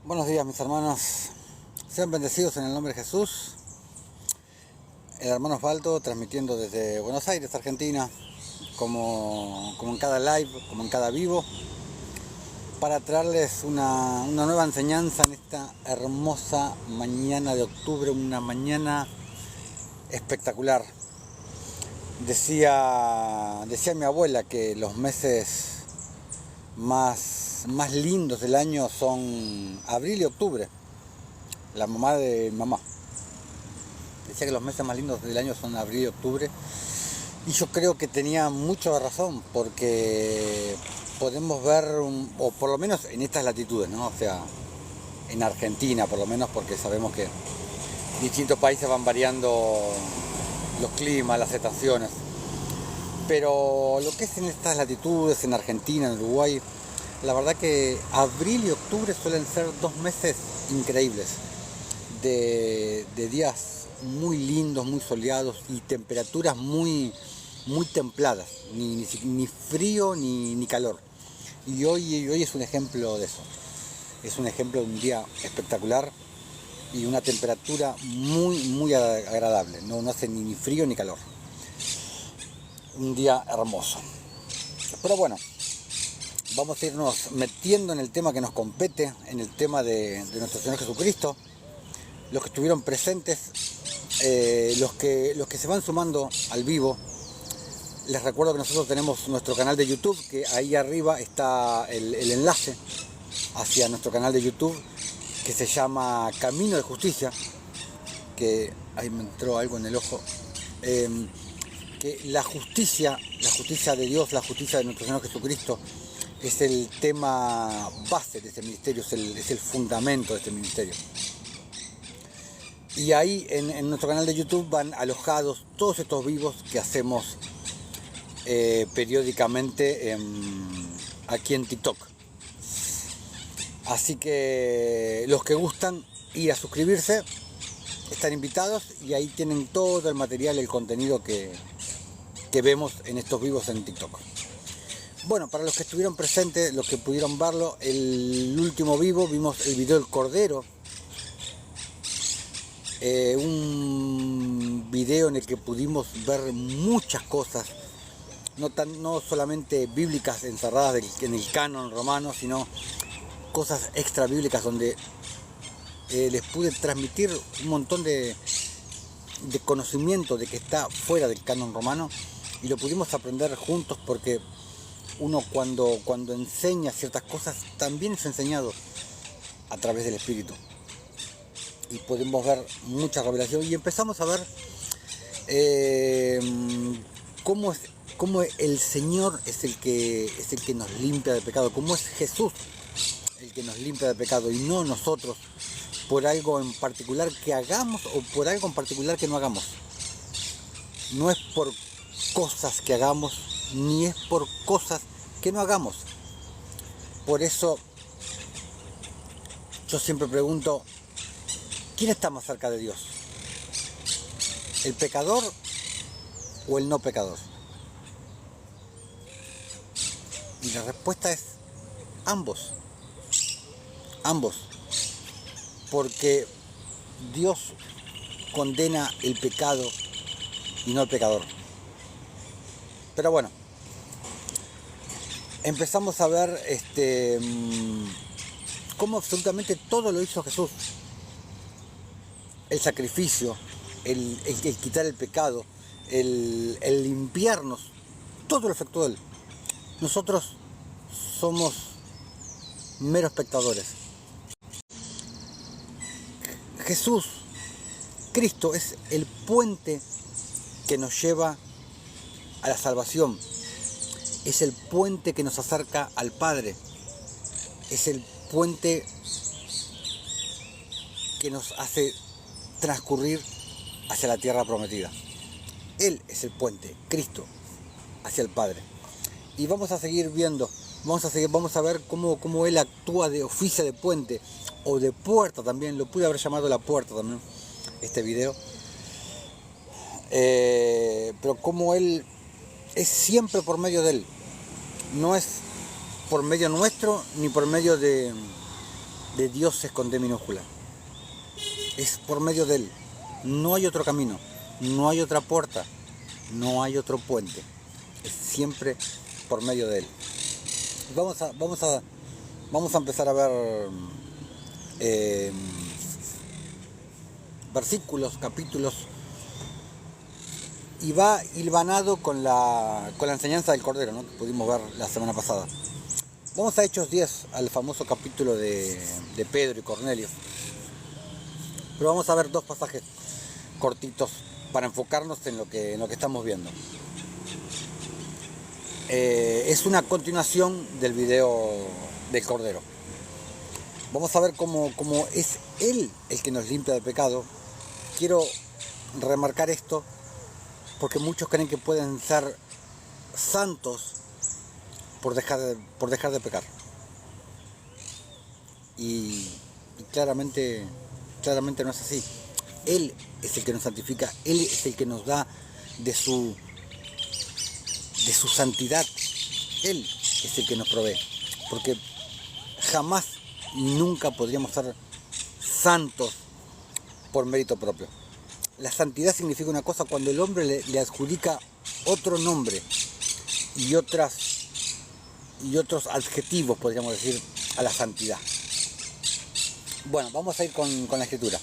Buenos días, mis hermanos, sean bendecidos en el nombre de Jesús. El hermano Osvaldo transmitiendo desde Buenos Aires, Argentina, como en cada live, como en cada vivo, para traerles una nueva enseñanza en esta hermosa mañana de octubre, una mañana espectacular. Decía mi abuela que los meses más lindos del año son abril y octubre. La mamá de mi mamá decía que los meses más lindos del año son abril y octubre, y yo creo que tenía mucha razón, porque podemos ver, o por lo menos en estas latitudes, ¿no? O sea, en Argentina por lo menos, porque sabemos que distintos países van variando los climas, las estaciones, pero lo que es en estas latitudes, en Argentina, en Uruguay, la verdad que abril y octubre suelen ser 2 meses increíbles, de días muy lindos, muy soleados y temperaturas muy templadas, ni frío ni calor. Y hoy es un ejemplo de eso. Es un ejemplo de un día espectacular y una temperatura muy agradable. No hace ni frío ni calor. Un día hermoso. Pero bueno, vamos a irnos metiendo en el tema que nos compete, en el tema de nuestro Señor Jesucristo. Los que estuvieron presentes, los que se van sumando al vivo, les recuerdo que nosotros tenemos nuestro canal de YouTube, que ahí arriba está el enlace hacia nuestro canal de YouTube, que se llama Camino de Justicia, que ahí me entró algo en el ojo, que la justicia de Dios, la justicia de nuestro Señor Jesucristo, es el tema base de este ministerio, es el fundamento de este ministerio. Y ahí en nuestro canal de YouTube van alojados todos estos vivos que hacemos periódicamente aquí en TikTok. Así que los que gustan ir a suscribirse están invitados, y ahí tienen todo el material, el contenido que vemos en estos vivos en TikTok. Bueno, para los que estuvieron presentes, los que pudieron verlo, el último vivo vimos el video del Cordero. Un video en el que pudimos ver muchas cosas, no solamente bíblicas encerradas en el canon romano, sino cosas extra bíblicas, donde les pude transmitir un montón de conocimiento de que está fuera del canon romano, y lo pudimos aprender juntos, porque uno cuando enseña ciertas cosas también es enseñado a través del Espíritu, y podemos ver mucha revelación, y empezamos a ver cómo el Señor es el que nos limpia de pecado, cómo es Jesús el que nos limpia de pecado, y no nosotros por algo en particular que hagamos o por algo en particular que no hagamos. No es por cosas que hagamos, ni es por cosas que no hagamos. Por eso yo siempre pregunto, ¿quién está más cerca de Dios? ¿El pecador o el no pecador? Y la respuesta es ambos. Ambos. Porque Dios condena el pecado y no el pecador. Pero bueno, empezamos a ver cómo absolutamente todo lo hizo Jesús. El sacrificio, el quitar el pecado, el limpiarnos, todo lo efectuó Él. Nosotros somos meros espectadores. Jesús, Cristo, es el puente que nos lleva a la salvación. Es el puente que nos acerca al Padre. Es el puente que nos hace transcurrir hacia la tierra prometida. Él es el puente, Cristo, hacia el Padre. Y vamos a seguir viendo, vamos a ver cómo Él actúa de oficio de puente, o de puerta también, lo pude haber llamado la puerta también, este video. Pero cómo Él es siempre por medio de Él. No es por medio nuestro, ni por medio de de Dios es con D minúscula. Es por medio de Él. No hay otro camino, no hay otra puerta, no hay otro puente. Es siempre por medio de Él. Vamos a empezar a ver versículos, capítulos, y va hilvanado con la enseñanza del Cordero, ¿no?, que pudimos ver la semana pasada. Vamos a Hechos 10, al famoso capítulo de Pedro y Cornelio. Pero vamos a ver dos pasajes cortitos para enfocarnos en lo que estamos viendo. Es una continuación del video del Cordero. Vamos a ver cómo es Él el que nos limpia de pecado. Quiero remarcar esto porque muchos creen que pueden ser santos por dejar de pecar. Y claramente no es así. Él es el que nos santifica, Él es el que nos da de su santidad. Él es el que nos provee. Porque jamás y nunca podríamos ser santos por mérito propio. La santidad significa una cosa cuando el hombre le adjudica otro nombre y otros adjetivos, podríamos decir, a la santidad. Bueno, vamos a ir con la escritura.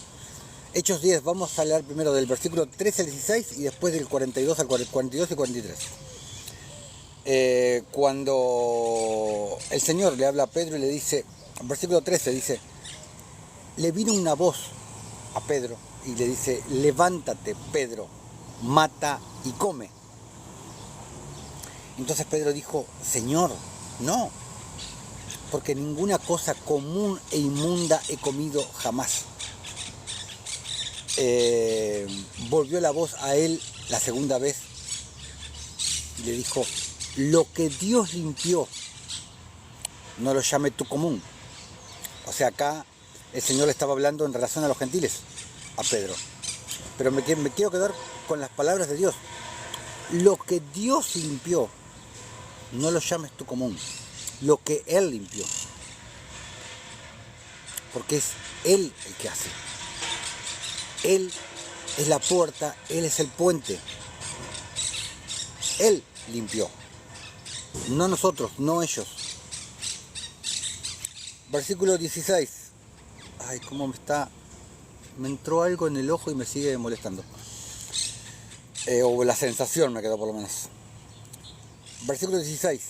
Hechos 10, vamos a leer primero del versículo 13 al 16 y después del 42 al 42 y 43. Cuando el Señor le habla a Pedro y le dice, versículo 13 dice, le vino una voz a Pedro y le dice, levántate, Pedro, mata y come. Entonces Pedro dijo, Señor, no, porque ninguna cosa común e inmunda he comido jamás. Volvió la voz a él la segunda vez y le dijo, lo que Dios limpió, no lo llame tú común. O sea, acá el Señor le estaba hablando en relación a los gentiles, a Pedro. Pero me quiero quedar con las palabras de Dios. Lo que Dios limpió, no lo llames tú común. Lo que Él limpió. Porque es Él el que hace. Él es la puerta, Él es el puente. Él limpió. No nosotros, no ellos. Versículo 16. Ay, cómo me entró algo en el ojo y me sigue molestando. O la sensación me quedó por lo menos. Versículo 16.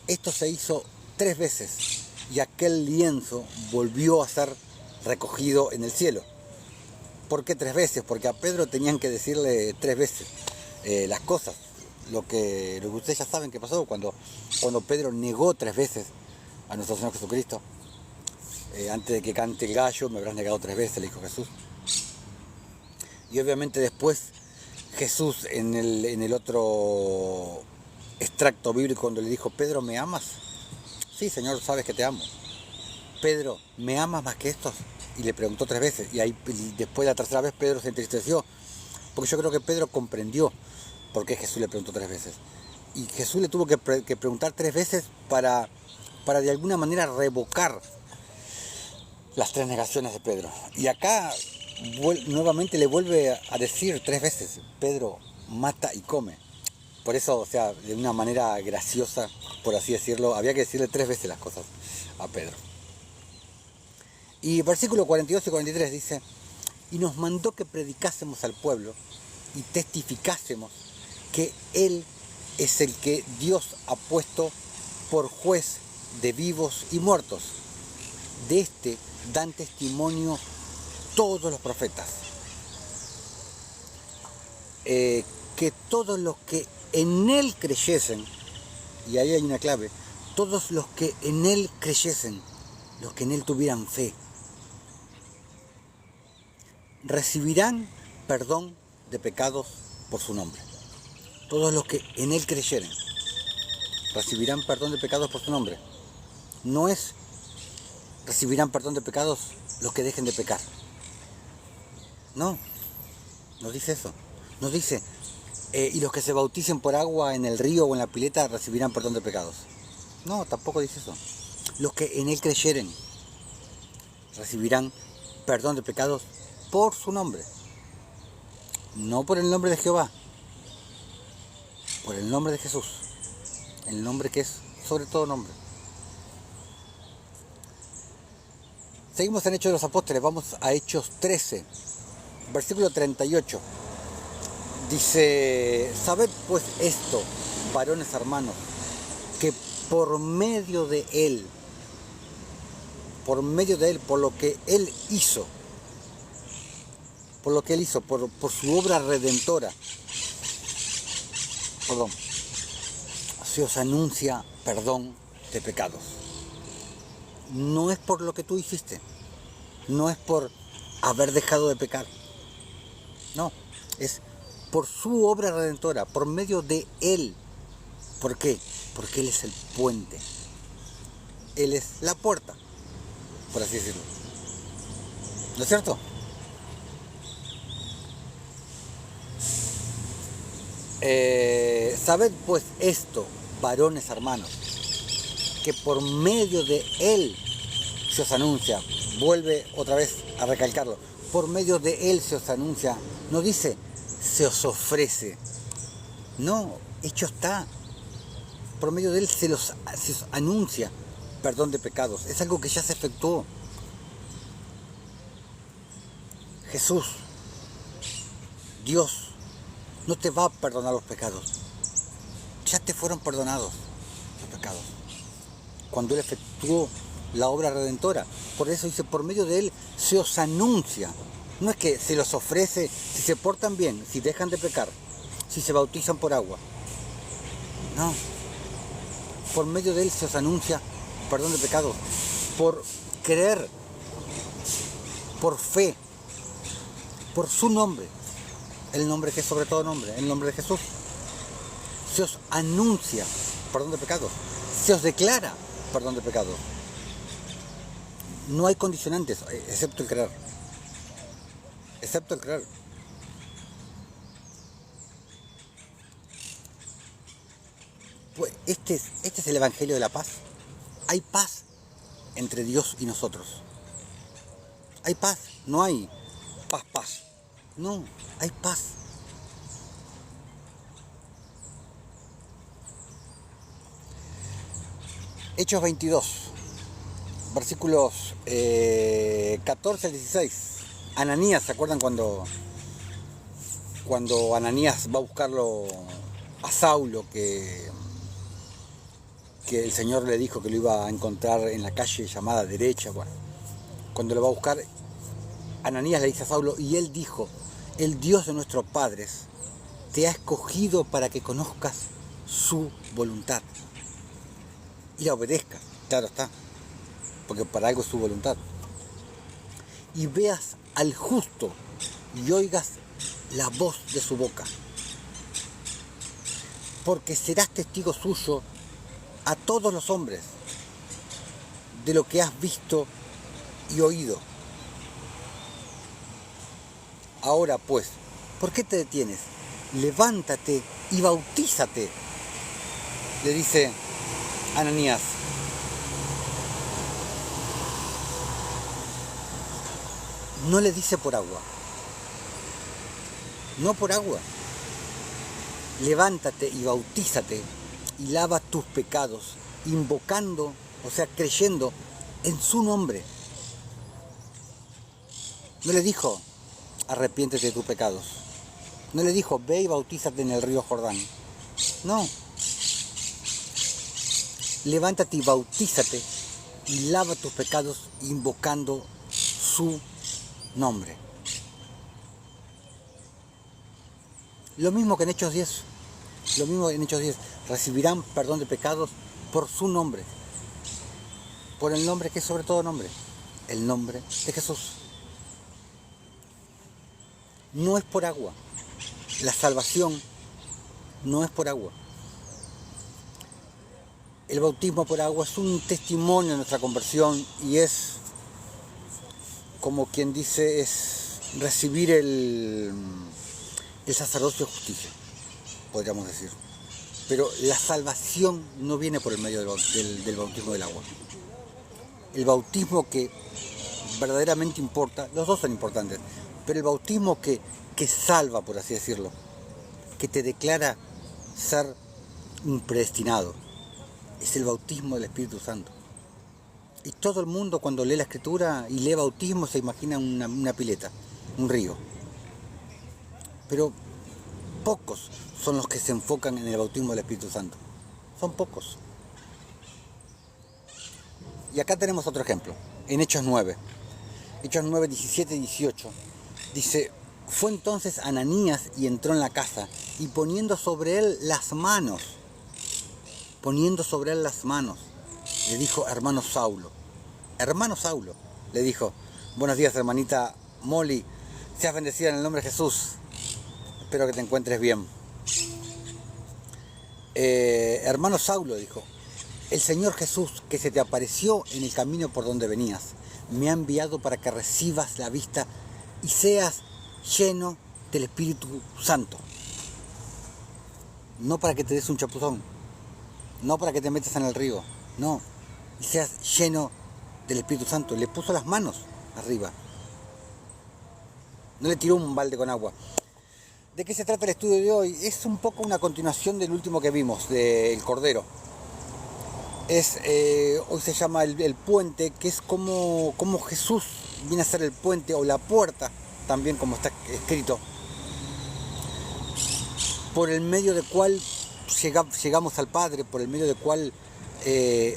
Esto se hizo 3 veces y aquel lienzo volvió a ser recogido en el cielo. ¿Por qué 3 veces? Porque a Pedro tenían que decirle 3 veces las cosas. Lo que ustedes ya saben que pasó cuando Pedro negó 3 veces a nuestro Señor Jesucristo. Antes de que cante el gallo, me habrás negado 3 veces, le dijo Jesús. Y obviamente después Jesús en el otro extracto bíblico, cuando le dijo, Pedro, ¿me amas? Sí, Señor, sabes que te amo. Pedro, ¿me amas más que estos? Y le preguntó 3 veces. Y ahí después de la tercera vez Pedro se entristeció. Porque yo creo que Pedro comprendió por qué Jesús le preguntó 3 veces. Y Jesús le tuvo que preguntar 3 veces para de alguna manera revocar las 3 negaciones de Pedro. Y acá nuevamente le vuelve a decir 3 veces, Pedro, mata y come. Por eso, o sea, de una manera graciosa, por así decirlo, había que decirle 3 veces las cosas a Pedro. Y versículo 42 y 43 dice, y nos mandó que predicásemos al pueblo y testificásemos que Él es el que Dios ha puesto por juez de vivos y muertos. De este dan testimonio todos los profetas. Que todos los que en Él creyesen, y ahí hay una clave, todos los que en Él creyesen, los que en Él tuvieran fe, recibirán perdón de pecados por su nombre. Todos los que en Él creyeren recibirán perdón de pecados por su nombre. No es recibirán perdón de pecados los que dejen de pecar. No dice eso. Nos dice, y los que se bauticen por agua en el río o en la pileta recibirán perdón de pecados. No, tampoco dice eso. Los que en Él creyeren. recibirán perdón de pecados por su nombre. No por el nombre de Jehová, por el nombre de Jesús, el nombre que es sobre todo nombre. Seguimos en Hechos de los Apóstoles, vamos a Hechos 13, versículo 38. Dice: sabed pues esto, varones hermanos, que por medio de Él, por lo que Él hizo, por su obra redentora, se os anuncia perdón de pecados. No es por lo que tú hiciste, no es por haber dejado de pecar, no, es por su obra redentora, por medio de Él. ¿Por qué? Porque Él es el puente, Él es la puerta, por así decirlo. ¿No es cierto? Sabed pues esto, varones hermanos, que por medio de Él se os anuncia, vuelve otra vez a recalcarlo, por medio de Él se os anuncia, no dice se os ofrece, no, hecho está, por medio de Él se os anuncia perdón de pecados, es algo que ya se efectuó. Jesús, Dios, no te va a perdonar los pecados, ya te fueron perdonados los pecados cuando Él efectuó la obra redentora. Por eso dice, por medio de Él se os anuncia. No es que se los ofrece si se portan bien, si dejan de pecar, si se bautizan por agua. No. Por medio de Él se os anuncia perdón de pecados. Por creer, por fe, por su nombre, el nombre que es sobre todo nombre, el nombre de Jesús. Se os anuncia perdón de pecados. Se os declara perdón de pecados. No hay condicionantes, excepto el creer. Excepto el creer. Pues este es el Evangelio de la paz. Hay paz entre Dios y nosotros. Hay paz, no hay paz. No, hay paz. Hechos 22, versículos 14 al 16. Ananías, ¿se acuerdan cuando Ananías va a buscarlo a Saulo, que el Señor le dijo que lo iba a encontrar en la calle llamada derecha? Bueno, cuando lo va a buscar, Ananías le dice a Saulo, y él dijo: el Dios de nuestros padres te ha escogido para que conozcas su voluntad y la obedezcas, claro está, porque para algo es su voluntad, y veas al justo y oigas la voz de su boca, porque serás testigo suyo a todos los hombres de lo que has visto y oído. Ahora pues, ¿por qué te detienes? Levántate y bautízate, le dice Ananías. No le dice por agua, no por agua. Levántate y bautízate y lava tus pecados, invocando, o sea, creyendo en su nombre. No le dijo, arrepiéntete de tus pecados. No le dijo, ve y bautízate en el río Jordán. No. Levántate y bautízate y lava tus pecados invocando su nombre. Lo mismo que en Hechos 10. Lo mismo en Hechos 10. Recibirán perdón de pecados por su nombre. Por el nombre que es sobre todo nombre. El nombre de Jesús. No es por agua. La salvación no es por agua. El bautismo por agua es un testimonio de nuestra conversión y es, como quien dice, es recibir el sacerdocio de justicia, podríamos decir. Pero la salvación no viene por el medio del bautismo del agua. El bautismo que verdaderamente importa, los dos son importantes, pero el bautismo que salva, por así decirlo, que te declara ser un predestinado, es el bautismo del Espíritu Santo. Y todo el mundo cuando lee la Escritura y lee bautismo se imagina una pileta, un río. Pero pocos son los que se enfocan en el bautismo del Espíritu Santo. Son pocos. Y acá tenemos otro ejemplo, en Hechos 9. Hechos 9, 17 y 18. Dice, fue entonces Ananías y entró en la casa y poniendo sobre él las manos, le dijo, hermano Saulo, le dijo, buenos días hermanita Molly, seas bendecida en el nombre de Jesús, espero que te encuentres bien. Hermano Saulo, dijo, el Señor Jesús que se te apareció en el camino por donde venías, me ha enviado para que recibas la vista y seas lleno del Espíritu Santo. No para que te des un chapuzón, no para que te metas en el río, no, y seas lleno del Espíritu Santo. Le puso las manos arriba, no le tiró un balde con agua. ¿De qué se trata el estudio de hoy? Es un poco una continuación del último que vimos, del Cordero. Hoy se llama el puente, que es como Jesús viene a ser el puente o la puerta, también como está escrito, por el medio del cual llegamos al Padre, por el medio del cual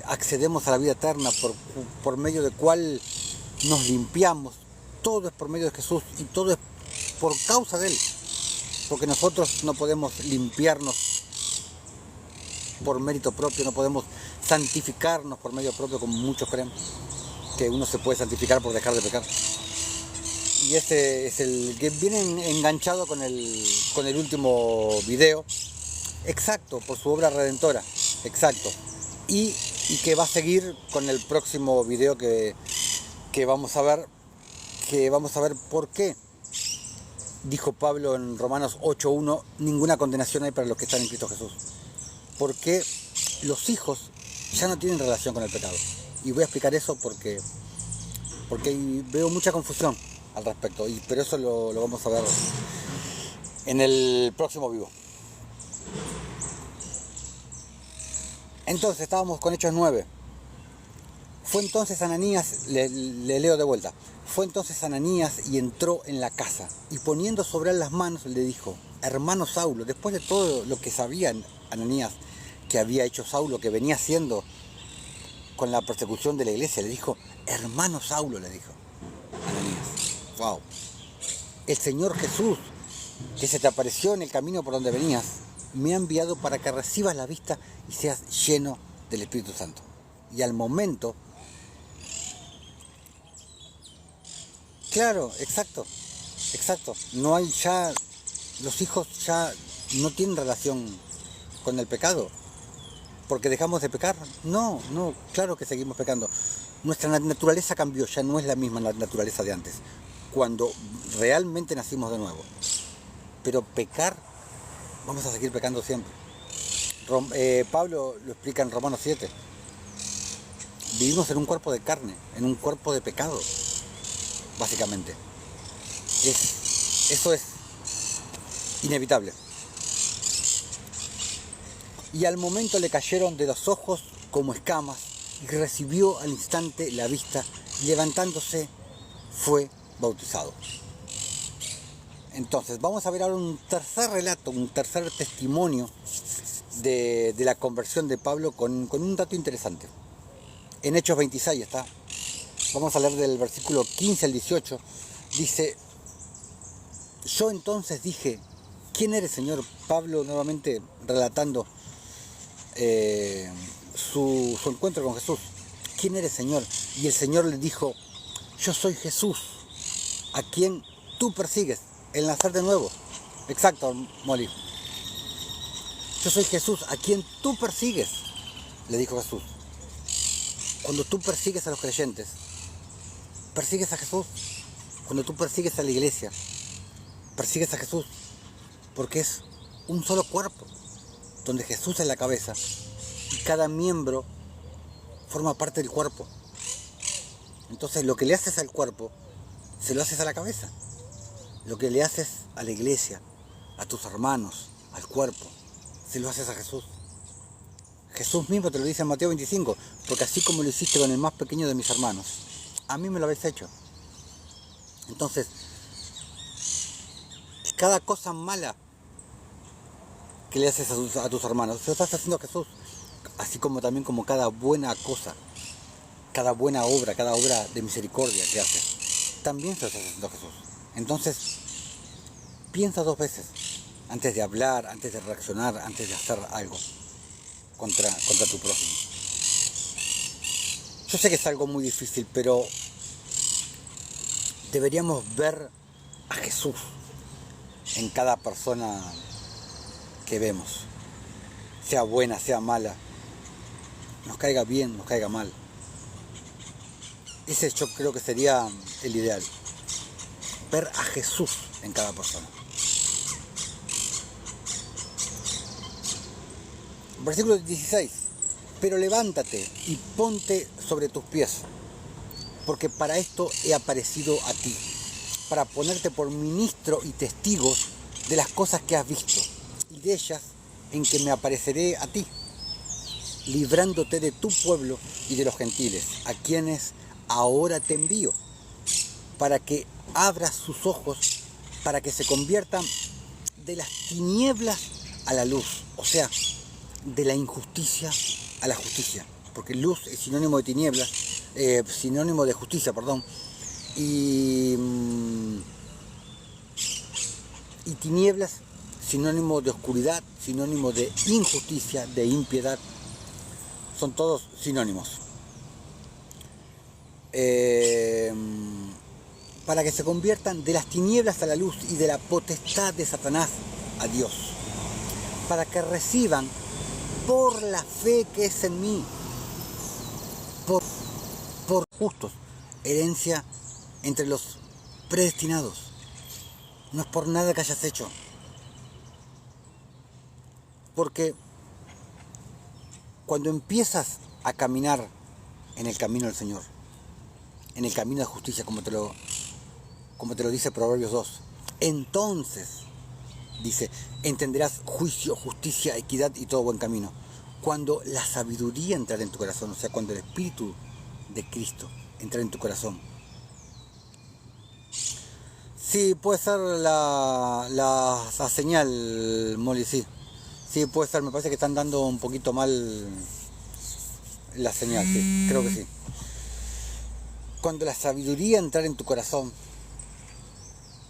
accedemos a la vida eterna, por medio del cual nos limpiamos. Todo es por medio de Jesús y todo es por causa de Él, porque nosotros no podemos limpiarnos por mérito propio, no podemos santificarnos por medio propio, como muchos creen que uno se puede santificar por dejar de pecar. Y este es el que viene enganchado con el último video, exacto, por su obra redentora, exacto, y que va a seguir con el próximo video que vamos a ver por qué dijo Pablo en Romanos 8.1, ninguna condenación hay para los que están en Cristo Jesús. Porque los hijos ya no tienen relación con el pecado. Y voy a explicar eso porque veo mucha confusión al respecto. Pero eso lo vamos a ver en el próximo vivo. Entonces, estábamos con Hechos 9. Fue entonces Ananías, le leo de vuelta. Fue entonces Ananías y entró en la casa. Y poniendo sobre él las manos, le dijo, hermano Saulo, después de todo lo que sabía Ananías que había hecho Saulo, que venía haciendo con la persecución de la iglesia, le dijo, hermano Saulo, le dijo Ananías. Wow. El Señor Jesús, que se te apareció en el camino por donde venías, me ha enviado para que recibas la vista y seas lleno del Espíritu Santo. Y al momento, claro, exacto, no hay ya, los hijos ya no tienen relación con el pecado, porque dejamos de pecar. No, claro que seguimos pecando. Nuestra naturaleza cambió, ya no es la misma naturaleza de antes, cuando realmente nacimos de nuevo. Pero pecar, vamos a seguir pecando siempre. Pablo lo explica en Romanos 7. Vivimos en un cuerpo de carne, en un cuerpo de pecado, básicamente. Eso es inevitable. Y al momento le cayeron de los ojos como escamas y recibió al instante la vista y levantándose fue bautizado. Entonces vamos a ver ahora un tercer relato, un tercer testimonio de la conversión de Pablo con un dato interesante. En Hechos 26 está. Vamos a leer del versículo 15 al 18. Dice, yo entonces dije, ¿quién eres, Señor? Pablo nuevamente relatando su encuentro con Jesús. ¿Quién eres, Señor? Y el Señor le dijo, yo soy Jesús, a quien tú persigues, el nacer de nuevo. Exacto, Molly. Yo soy Jesús, a quien tú persigues, le dijo Jesús. Cuando tú persigues a los creyentes, persigues a Jesús. Cuando tú persigues a la iglesia, persigues a Jesús, porque es un solo cuerpo, donde Jesús es la cabeza y cada miembro forma parte del cuerpo. Entonces lo que le haces al cuerpo, se lo haces a la cabeza. Lo que le haces a la iglesia, a tus hermanos, al cuerpo, se lo haces a Jesús. Jesús mismo te lo dice en Mateo 25, porque así como lo hiciste con el más pequeño de mis hermanos, a mí me lo habéis hecho. Entonces, cada cosa mala que le haces a tus hermanos, se lo estás haciendo a Jesús. Así como también como cada buena cosa, cada buena obra, cada obra de misericordia que haces, también se lo estás haciendo a Jesús. Entonces, piensa 2 veces antes de hablar, antes de reaccionar, antes de hacer algo contra tu prójimo. Yo sé que es algo muy difícil, pero deberíamos ver a Jesús en cada persona que vemos, sea buena, sea mala, nos caiga bien, nos caiga mal. Ese yo creo que sería el ideal, ver a Jesús en cada persona. Versículo 16. Pero levántate y ponte sobre tus pies, porque para esto he aparecido a ti, para ponerte por ministro y testigo de las cosas que has visto, y de ellas en que me apareceré a ti, librándote de tu pueblo y de los gentiles, a quienes ahora te envío, para que abras sus ojos, para que se conviertan de las tinieblas a la luz, o sea, de la injusticia a la justicia, porque luz es sinónimo de tinieblas, sinónimo de justicia, perdón, y tinieblas, sinónimo de oscuridad, sinónimo de injusticia, de impiedad, son todos sinónimos. Para que se conviertan de las tinieblas a la luz y de la potestad de Satanás a Dios, para que reciban por la fe que es en mí, por justos, herencia entre los predestinados. No es por nada que hayas hecho, porque cuando empiezas a caminar en el camino del Señor, en el camino de justicia, como te lo dice Proverbios 2, entonces, dice, entenderás juicio, justicia, equidad y todo buen camino. Cuando la sabiduría entrará en tu corazón, o sea, cuando el Espíritu de Cristo entrará en tu corazón. Sí, puede ser la señal, Molly, sí. Sí, puede ser, me parece que están dando un poquito mal la señal, sí, creo que sí. Cuando la sabiduría entrara en tu corazón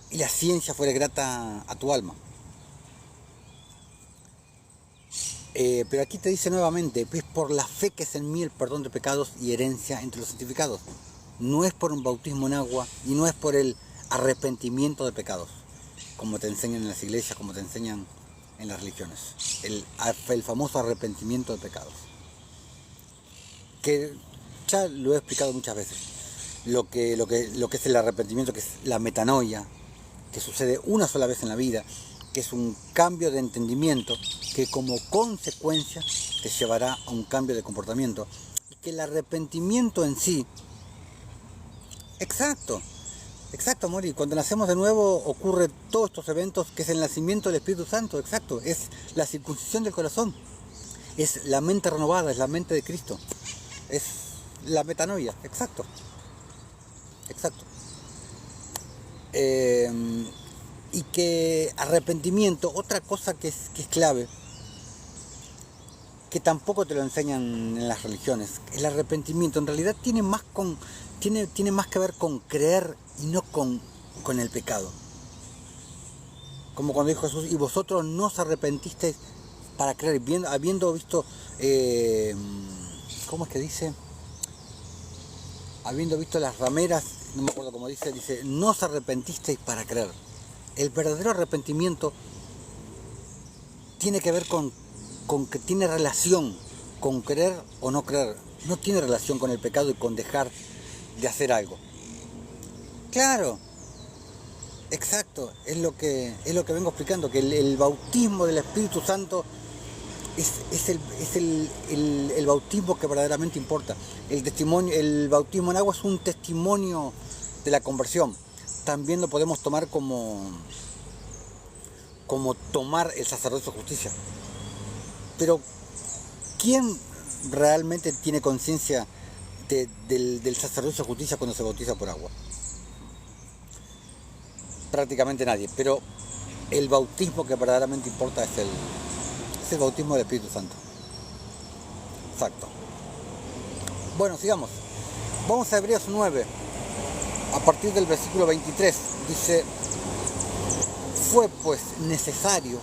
y la ciencia fuera grata a tu alma. Pero aquí te dice nuevamente, es por la fe que es en mí el perdón de pecados y herencia entre los santificados. No es por un bautismo en agua y no es por el arrepentimiento de pecados, como te enseñan en las iglesias, como te enseñan en las religiones. El famoso arrepentimiento de pecados. Que ya lo he explicado muchas veces. Lo que es el arrepentimiento, que es la metanoia, que sucede una sola vez en la vida, que es un cambio de entendimiento que como consecuencia te llevará a un cambio de comportamiento. Y que el arrepentimiento en sí, exacto, Mori, cuando nacemos de nuevo ocurre todos estos eventos, que es el nacimiento del Espíritu Santo, exacto, es la circuncisión del corazón, es la mente renovada, es la mente de Cristo, es la metanoia, exacto. Y que arrepentimiento, otra cosa que es clave, que tampoco te lo enseñan en las religiones, el arrepentimiento en realidad tiene más que ver con creer y no con el pecado. Como cuando dijo Jesús, y vosotros no os arrepentisteis para creer, habiendo visto, ¿cómo es que dice? Habiendo visto las rameras, no me acuerdo cómo dice, no os arrepentisteis para creer. El verdadero arrepentimiento tiene que ver con que tiene relación con creer o no creer. No tiene relación con el pecado y con dejar de hacer algo. Claro, exacto, es lo que vengo explicando, que el bautismo del Espíritu Santo es el bautismo que verdaderamente importa. El bautismo en agua es un testimonio de la conversión. También lo podemos tomar como tomar el sacerdocio de justicia. Pero ¿quién realmente tiene conciencia del sacerdocio de justicia cuando se bautiza por agua? Prácticamente nadie, pero el bautismo que verdaderamente importa es el bautismo del Espíritu Santo. Exacto. Bueno, sigamos. Vamos a Hebreos 9, a partir del versículo 23. Dice: fue pues necesario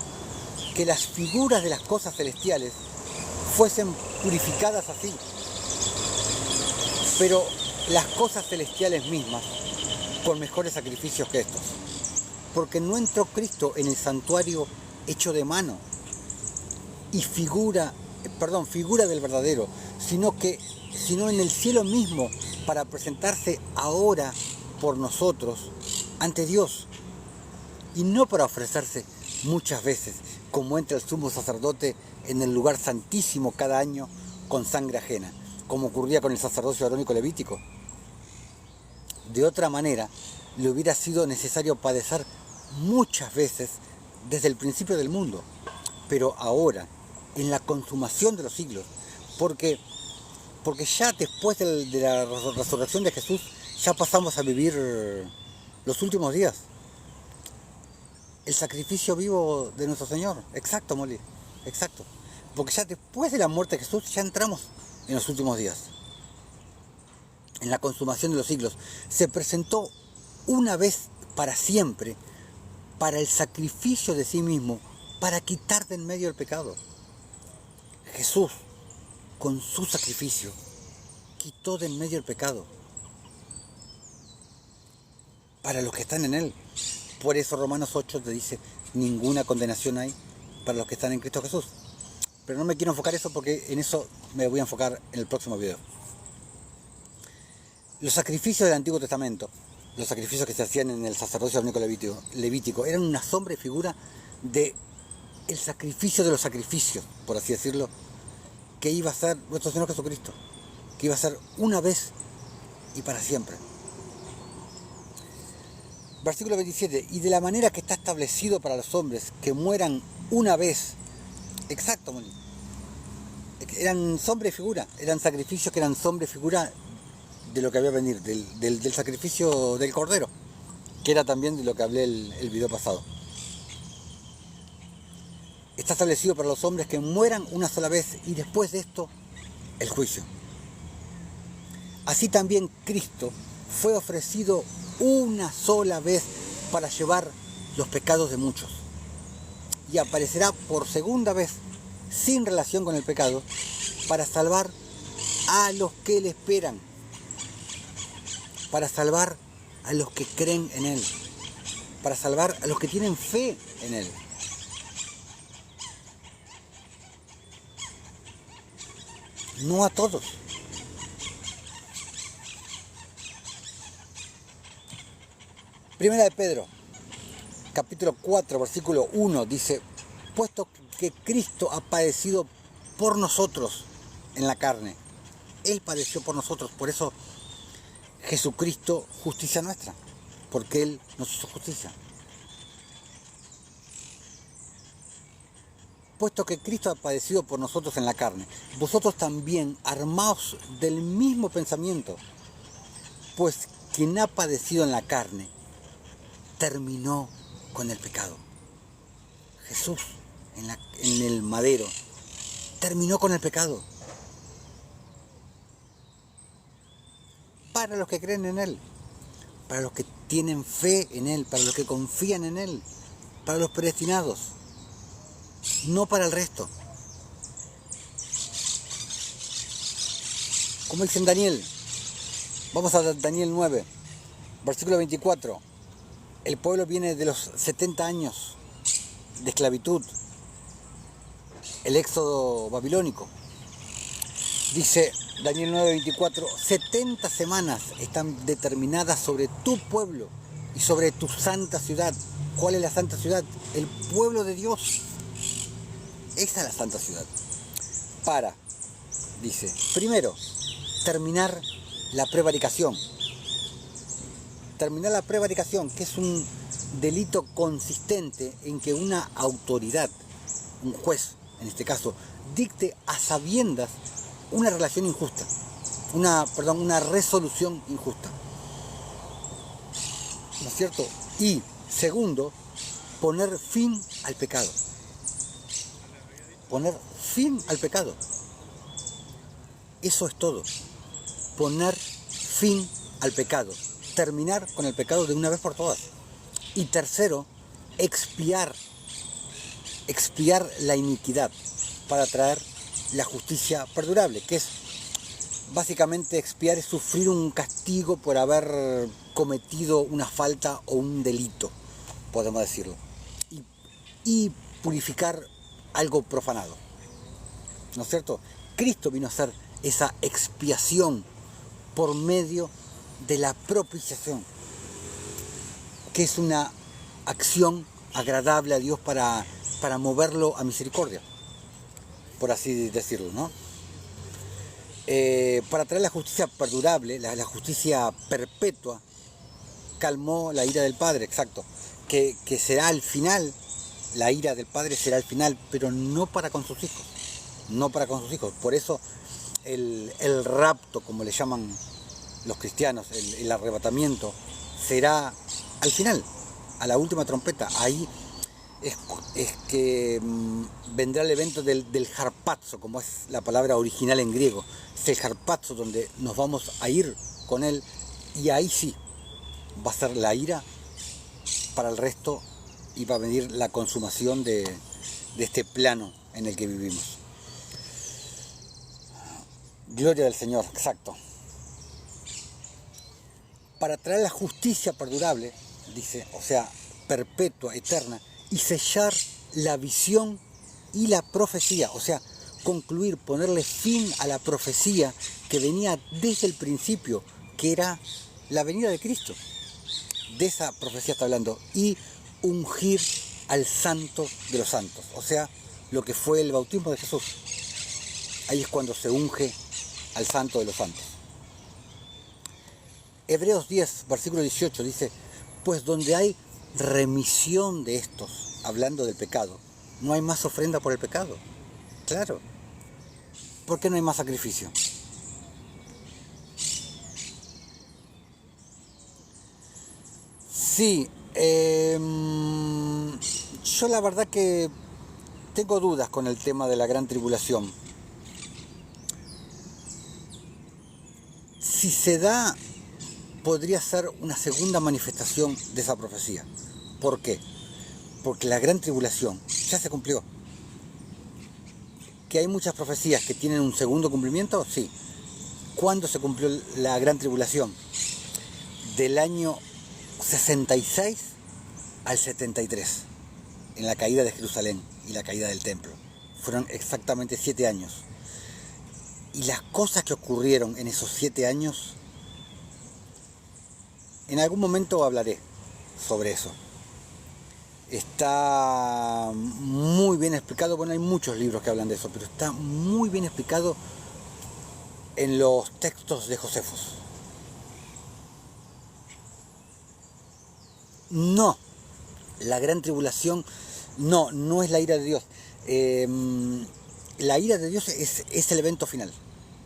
que las figuras de las cosas celestiales fuesen purificadas así, pero las cosas celestiales mismas con mejores sacrificios que estos. Porque no entró Cristo en el santuario hecho de mano y figura del verdadero, sino en el cielo mismo, para presentarse ahora por nosotros ante Dios, y no para ofrecerse muchas veces, como entra el sumo sacerdote en el lugar santísimo cada año con sangre ajena, como ocurría con el sacerdocio arónico levítico. De otra manera, le hubiera sido necesario padecer muchas veces desde el principio del mundo, pero ahora, en la consumación de los siglos, porque ya después de la resurrección de Jesús, ya pasamos a vivir los últimos días. El sacrificio vivo de nuestro Señor. Exacto, Molly, exacto. Porque ya después de la muerte de Jesús, ya entramos en los últimos días. En la consumación de los siglos. Se presentó una vez para siempre para el sacrificio de sí mismo, para quitar de en medio el pecado. Jesús, con su sacrificio, quitó de en medio el pecado para los que están en Él. Por eso Romanos 8 te dice: ninguna condenación hay para los que están en Cristo Jesús. Pero no me quiero enfocar eso, porque en eso me voy a enfocar en el próximo video. Los sacrificios del Antiguo Testamento, los sacrificios que se hacían en el sacerdocio arónico levítico, eran una sombra y figura de el sacrificio de los sacrificios, por así decirlo, que iba a ser nuestro Señor Jesucristo, que iba a ser una vez y para siempre. Versículo 27, y de la manera que está establecido para los hombres que mueran una vez. Exacto, eran sombra y figura, eran sacrificios que eran sombra y figura de lo que había venir, del sacrificio del Cordero, que era también de lo que hablé el video pasado. Está establecido para los hombres que mueran una sola vez, y después de esto, el juicio. Así también Cristo fue ofrecido una sola vez para llevar los pecados de muchos, y aparecerá por segunda vez sin relación con el pecado para salvar a los que le esperan, para salvar a los que creen en Él, para salvar a los que tienen fe en Él. No a todos. Primera de Pedro, capítulo 4, versículo 1, dice: puesto que Cristo ha padecido por nosotros en la carne. Él padeció por nosotros, por eso Jesucristo, justicia nuestra, porque Él nos hizo justicia. Puesto que Cristo ha padecido por nosotros en la carne, vosotros también armaos del mismo pensamiento, pues quien ha padecido en la carne terminó con el pecado. Jesús en el madero terminó con el pecado. Para los que creen en Él, para los que tienen fe en Él, para los que confían en Él, para los predestinados, no para el resto. Como dice en Daniel, vamos a Daniel 9, versículo 24. El pueblo viene de los 70 años de esclavitud, el éxodo babilónico. Dice Daniel 9:24, 70 semanas están determinadas sobre tu pueblo y sobre tu santa ciudad. ¿Cuál es la santa ciudad? El pueblo de Dios. Esa es la santa ciudad. para, dice, primero, terminar la prevaricación. Terminar la prevaricación, que es un delito consistente en que una autoridad, un juez en este caso, dicte a sabiendas una relación injusta, una resolución injusta. ¿No es cierto? Y segundo, poner fin al pecado. Poner fin al pecado. Eso es todo. Poner fin al pecado. Terminar con el pecado de una vez por todas. Y tercero, expiar la iniquidad para traer la justicia perdurable, que es básicamente expiar es sufrir un castigo por haber cometido una falta o un delito, podemos decirlo, y purificar algo profanado, ¿no es cierto? Cristo vino a hacer esa expiación por medio de la propiciación, que es una acción agradable a Dios para moverlo a misericordia, por así decirlo, ¿no? Para traer la justicia perdurable, la justicia perpetua, calmó la ira del Padre, exacto, que será al final, la ira del Padre será al final, pero no para con sus hijos, no para con sus hijos. Por eso el rapto, como le llaman los cristianos, el arrebatamiento, será al final, a la última trompeta. Ahí es que vendrá el evento del harpazo, como es la palabra original en griego. Es el harpazo donde nos vamos a ir con él, y ahí sí va a ser la ira para el resto y va a venir la consumación de este plano en el que vivimos. Gloria del Señor, exacto. Para traer la justicia perdurable, dice, o sea, perpetua, eterna, y sellar la visión y la profecía, o sea, concluir, ponerle fin a la profecía que venía desde el principio, que era la venida de Cristo. De esa profecía está hablando. Y ungir al santo de los santos, o sea, lo que fue el bautismo de Jesús. Ahí es cuando se unge al santo de los santos. Hebreos 10, versículo 18 dice, pues donde hay remisión de estos, hablando del pecado, no hay más ofrenda por el pecado. Claro. ¿Por qué no hay más sacrificio? Sí, yo la verdad que tengo dudas con el tema de la gran tribulación. Si se da, podría ser una segunda manifestación de esa profecía. ¿Por qué? Porque la gran tribulación ya se cumplió. ¿Que hay muchas profecías que tienen un segundo cumplimiento? Sí. ¿Cuándo se cumplió la gran tribulación? Del año 66 al 73, en la caída de Jerusalén y la caída del templo. Fueron exactamente 7 años. Y las cosas que ocurrieron en esos 7 años, en algún momento hablaré sobre eso. Está muy bien explicado, bueno, hay muchos libros que hablan de eso, pero está muy bien explicado en los textos de Josefos. No, la gran tribulación no es la ira de Dios. La ira de Dios es el evento final.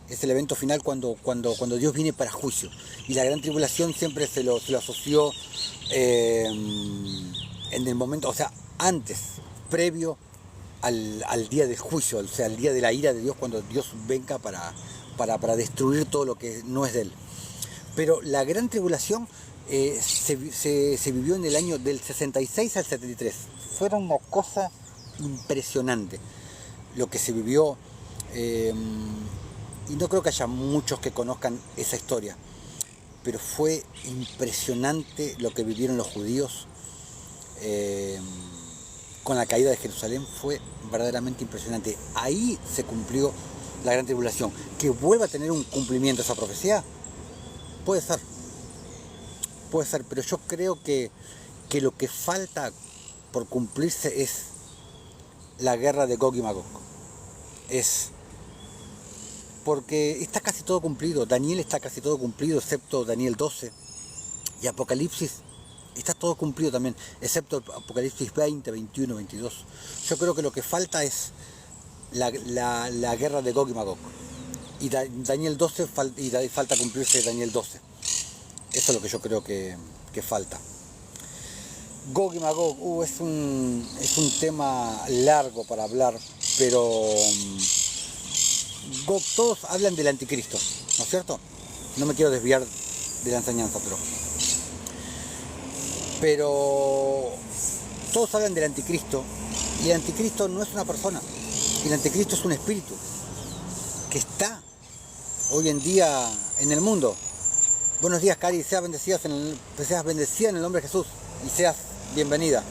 Es el evento final cuando Dios viene para juicio. Y la gran tribulación siempre se lo asoció en el momento, o sea, antes, previo al día del juicio, o sea, al día de la ira de Dios, cuando Dios venga para destruir todo lo que no es de Él. Pero la gran tribulación se vivió en el año del 66 al 73. Fue una cosa impresionante lo que se vivió, y no creo que haya muchos que conozcan esa historia, pero fue impresionante lo que vivieron los judíos con la caída de Jerusalén. Fue verdaderamente impresionante. Ahí se cumplió la gran tribulación. Que vuelva a tener un cumplimiento esa profecía, puede ser, pero yo creo que lo que falta por cumplirse es la guerra de Gog y Magog. Es porque está casi todo cumplido. Daniel está casi todo cumplido, excepto Daniel 12. Y Apocalipsis está todo cumplido también, excepto Apocalipsis 20, 21, 22. Yo creo que lo que falta es la guerra de Gog y Magog. Y Daniel 12 falta cumplirse Daniel 12. Eso es lo que yo creo que falta. Gog y Magog, es un tema largo para hablar, pero Gog, todos hablan del anticristo, ¿no es cierto? No me quiero desviar de la enseñanza, pero todos hablan del anticristo, y el anticristo no es una persona, el anticristo es un espíritu que está hoy en día en el mundo. Buenos días, Cari, seas bendecida en el nombre de Jesús y seas bienvenida.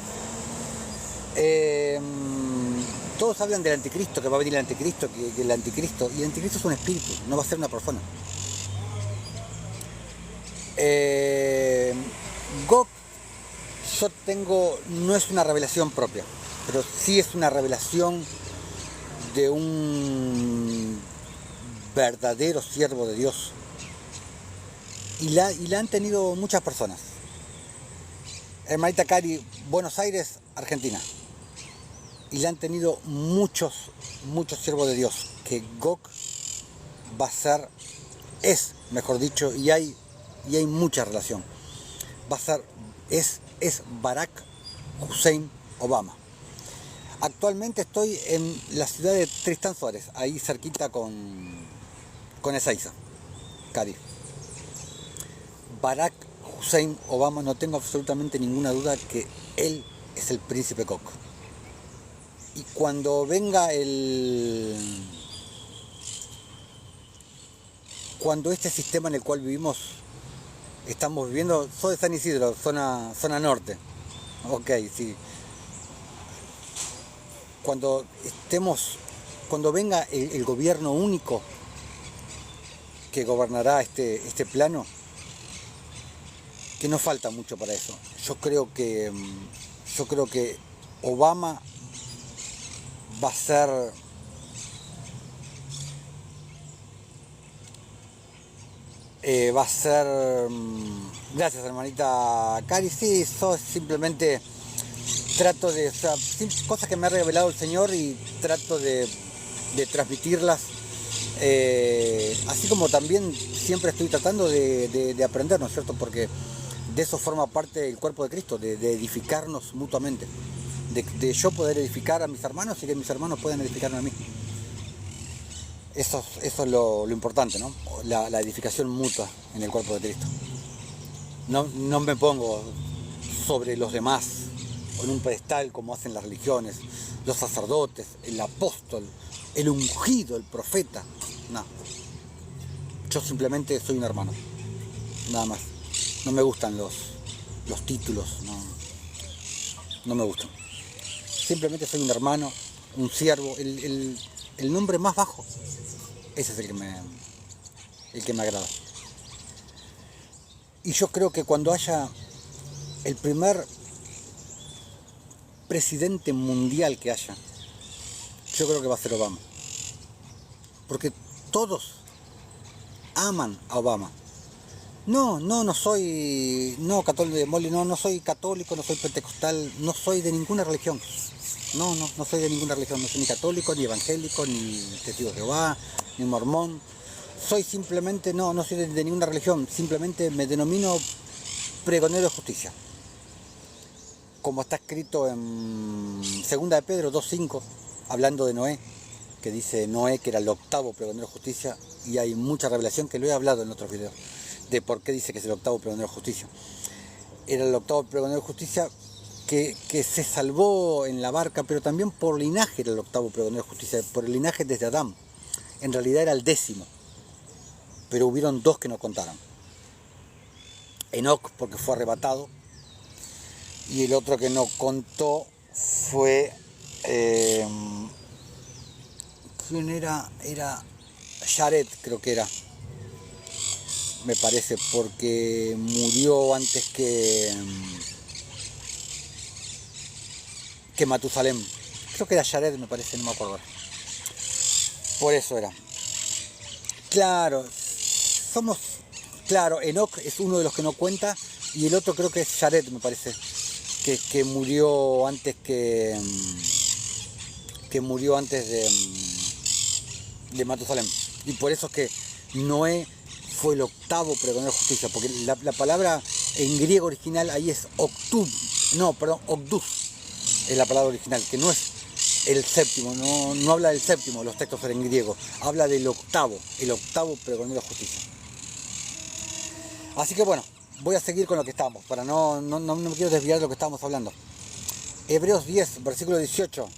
Todos hablan del anticristo, que va a venir el anticristo, que el anticristo, y el anticristo es un espíritu, no va a ser una persona. Gog, no es una revelación propia, pero sí es una revelación de un verdadero siervo de Dios. Y la han tenido muchas personas. Hermanita Cari, Buenos Aires, Argentina. Y la han tenido muchos siervos de Dios. Que Gog va a ser, mejor dicho, y hay mucha relación. Va a ser, es Barack Hussein Obama. Actualmente estoy en la ciudad de Tristán Suárez, ahí cerquita con Ezeiza, Cari. Barack Hussein Obama, no tengo absolutamente ninguna duda que él es el príncipe Gog. Y cuando venga cuando este sistema en el cual estamos viviendo, soy de San Isidro, zona norte. Ok, sí. Cuando venga el gobierno único que gobernará este plano, que no falta mucho para eso. Yo creo que Obama va a ser gracias, hermanita Cari. Sí, simplemente trato de, cosas que me ha revelado el Señor, y trato de transmitirlas, así como también siempre estoy tratando de aprender, ¿no es cierto? Porque de eso forma parte el cuerpo de Cristo, de edificarnos mutuamente, de yo poder edificar a mis hermanos y que mis hermanos puedan edificarme a mí. Eso es lo importante, ¿no? La edificación mutua en el cuerpo de Cristo. No me pongo sobre los demás o en un pedestal como hacen las religiones, los sacerdotes, el apóstol, el ungido, el profeta. No. Yo simplemente soy un hermano, nada más. No me gustan los títulos, no me gustan. Simplemente soy un hermano, un siervo, el nombre más bajo. Ese es el que me agrada. Y yo creo que cuando haya el primer presidente mundial que haya, yo creo que va a ser Obama. Porque todos aman a Obama. No soy católico, no soy católico, no soy pentecostal, no soy de ninguna religión. No soy de ninguna religión, no soy ni católico, ni evangélico, ni testigo de Jehová, ni mormón. Soy simplemente, no soy de ninguna religión, simplemente me denomino pregonero de justicia. Como está escrito en 2 de Pedro 2:5, hablando de Noé, que dice Noé que era el octavo pregonero de justicia, y hay mucha revelación que lo he hablado en otros videos, de por qué dice que es el octavo pregonero de justicia. Era el octavo pregonero de justicia que se salvó en la barca, pero también por linaje era el octavo pregonero de justicia, por el linaje desde Adán. En realidad era el 10º, pero hubieron 2 que no contaron. Enoc, porque fue arrebatado, y el otro que no contó fue... ¿quién era? Era Jared, creo que era. Me parece, porque murió antes que Matusalem. Creo que era Jared, me parece, no me acuerdo. Por eso era. Claro, somos, claro, Enoc es uno de los que no cuenta y el otro creo que es Jared, me parece, que murió antes que murió antes de Matusalem. Y por eso es que Noé fue el octavo pregonero de justicia, porque la palabra en griego original ahí es octub, no, perdón, octus es la palabra original, que no es el séptimo, no habla del séptimo, los textos en griego, habla del octavo, el octavo pregonero de justicia. Así que bueno, voy a seguir con lo que estamos, para no me quiero desviar de lo que estábamos hablando. Hebreos 10, versículo 18,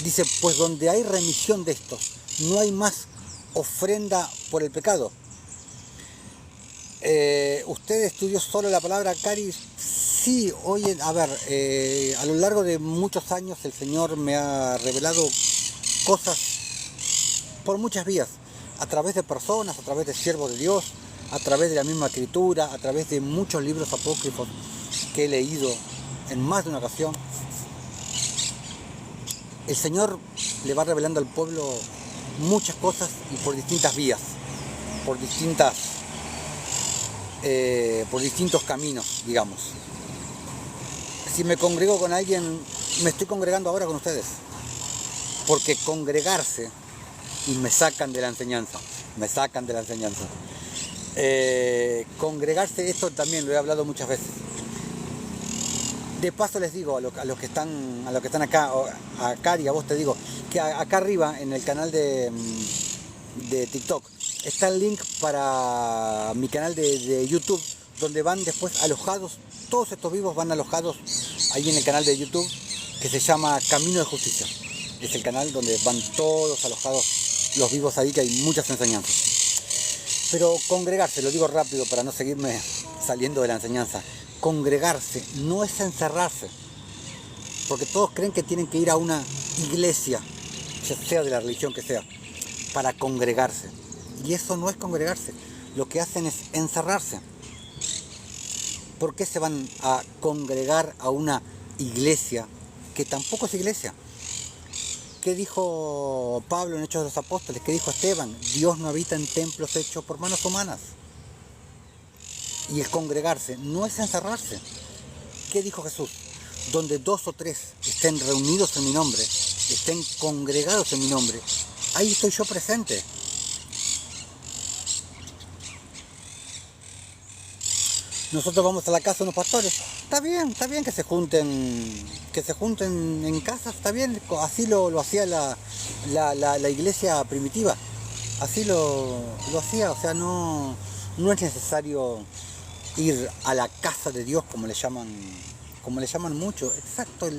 dice, pues donde hay remisión de estos, no hay más ofrenda por el pecado. ¿Usted estudió solo la palabra, Cari? Sí, oye, a ver, a lo largo de muchos años el Señor me ha revelado cosas por muchas vías, a través de personas, a través de siervos de Dios, a través de la misma escritura, a través de muchos libros apócrifos que he leído en más de una ocasión. El Señor le va revelando al pueblo muchas cosas y por distintas vías, por distintos caminos, digamos. Si me congrego con alguien, me estoy congregando ahora con ustedes, porque congregarse y me sacan de la enseñanza, congregarse, esto también lo he hablado muchas veces. De paso les digo a los que están acá, a Cari, a vos te digo, que acá arriba en el canal de TikTok está el link para mi canal de YouTube, donde van después alojados, todos estos vivos van alojados ahí en el canal de YouTube, que se llama Camino de Justicia. Es el canal donde van todos alojados los vivos ahí, que hay muchas enseñanzas. Pero congregarse, lo digo rápido para no seguirme saliendo de la enseñanza, congregarse no es encerrarse, porque todos creen que tienen que ir a una iglesia, sea de la religión que sea, para congregarse. Y eso no es congregarse, lo que hacen es encerrarse. ¿Por qué se van a congregar a una iglesia que tampoco es iglesia? ¿Qué dijo Pablo en Hechos de los Apóstoles? ¿Qué dijo Esteban? Dios no habita en templos hechos por manos humanas. Y el congregarse no es encerrarse. ¿Qué dijo Jesús? Donde 2 o 3 estén reunidos en mi nombre, estén congregados en mi nombre, ahí estoy yo presente. Nosotros vamos a la casa de unos pastores, está bien que se junten en casa, está bien, así lo hacía la iglesia primitiva, así lo hacía, o sea, no es necesario ir a la casa de Dios como le llaman mucho. Exacto,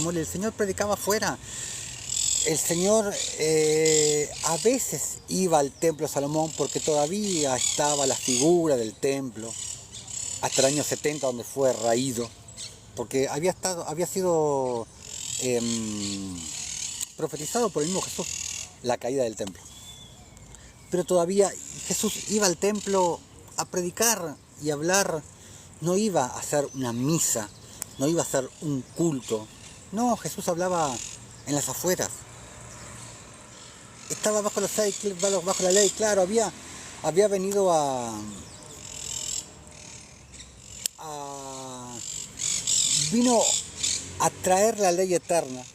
Mole, el Señor predicaba afuera. El Señor a veces iba al templo de Salomón porque todavía estaba la figura del templo, hasta el año 70 donde fue raído, porque había sido profetizado por el mismo Jesús la caída del templo. Pero todavía Jesús iba al templo a predicar y hablar, no iba a hacer una misa, no iba a hacer un culto. No, Jesús hablaba en las afueras. Estaba bajo la ley, claro, había venido vino a traer la ley eterna,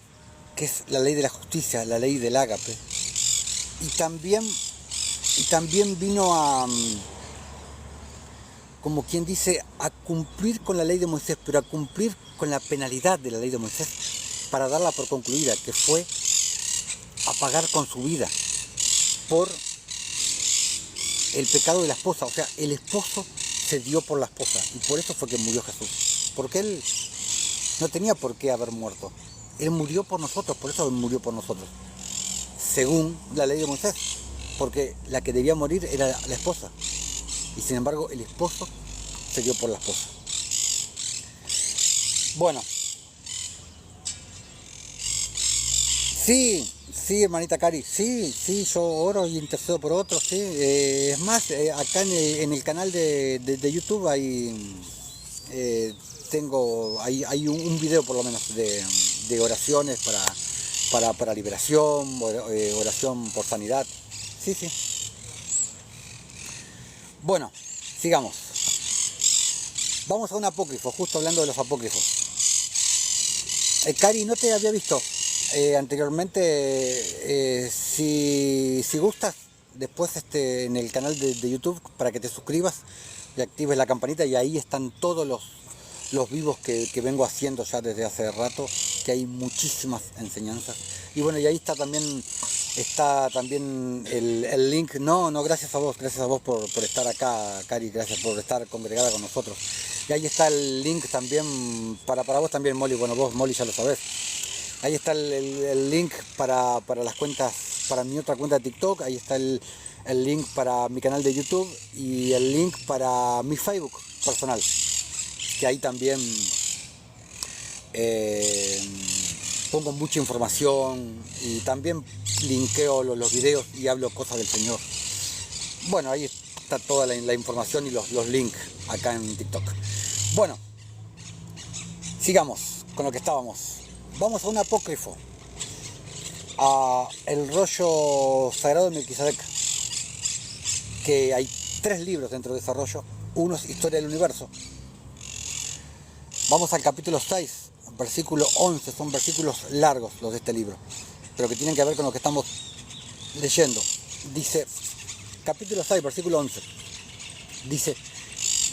que es la ley de la justicia, la ley del ágape. Y también vino a, como quien dice, a cumplir con la ley de Moisés, pero a cumplir con la penalidad de la ley de Moisés, para darla por concluida, que fue a pagar con su vida por el pecado de la esposa. O sea, el esposo se dio por la esposa, y por eso fue que murió Jesús, porque él no tenía por qué haber muerto. Él murió por nosotros, por eso él murió por nosotros, según la ley de Moisés, porque la que debía morir era la esposa, y sin embargo el esposo se dio por la esposa. Bueno, sí, hermanita Cari, sí, yo oro y intercedo por otros, sí. Es más, acá en el canal de YouTube hay hay un video por lo menos de oraciones para liberación, oración por sanidad. Sí, sí. Bueno, sigamos. Vamos a un apócrifo, justo hablando de los apócrifos. Cari, no te había visto anteriormente. Si gustas, después en el canal de YouTube, para que te suscribas y actives la campanita, y ahí están todos los vivos que vengo haciendo ya desde hace rato, que hay muchísimas enseñanzas. Y bueno, y ahí está también el link. No, gracias a vos por estar acá, Cari, gracias por estar congregada con nosotros. Y ahí está el link también para vos también, Molly. Bueno, vos, Molly, ya lo sabés. Ahí está el link para las cuentas, para mi otra cuenta de TikTok. Ahí está el link para mi canal de YouTube y el link para mi Facebook personal, que ahí también pongo mucha información y también linkeo los videos y hablo cosas del Señor. Bueno, ahí está toda la información y los links acá en TikTok. Bueno, sigamos con lo que estábamos. Vamos a un apócrifo, a el rollo sagrado de Melquisedec, que hay 3 libros dentro de ese rollo. Uno es Historia del Universo. Vamos al capítulo 6, versículo 11. Son versículos largos los de este libro, pero que tienen que ver con lo que estamos leyendo. Dice, capítulo 6, versículo 11. Dice: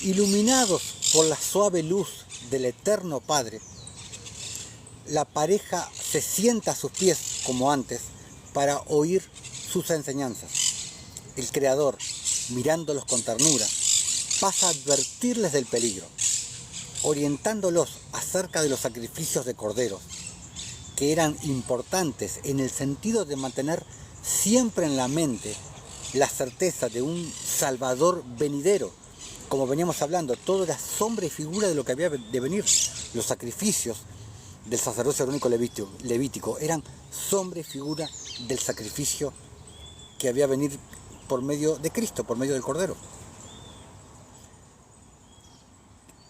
iluminados por la suave luz del Eterno Padre, la pareja se sienta a sus pies como antes para oír sus enseñanzas. El Creador, mirándolos con ternura, pasa a advertirles del peligro, orientándolos acerca de los sacrificios de corderos, que eran importantes en el sentido de mantener siempre en la mente la certeza de un Salvador venidero. Como veníamos hablando, todo era sombra y figura de lo que había de venir. Los sacrificios del sacerdocio arónico levítico eran sombra y figura del sacrificio que había de venir por medio de Cristo, por medio del Cordero.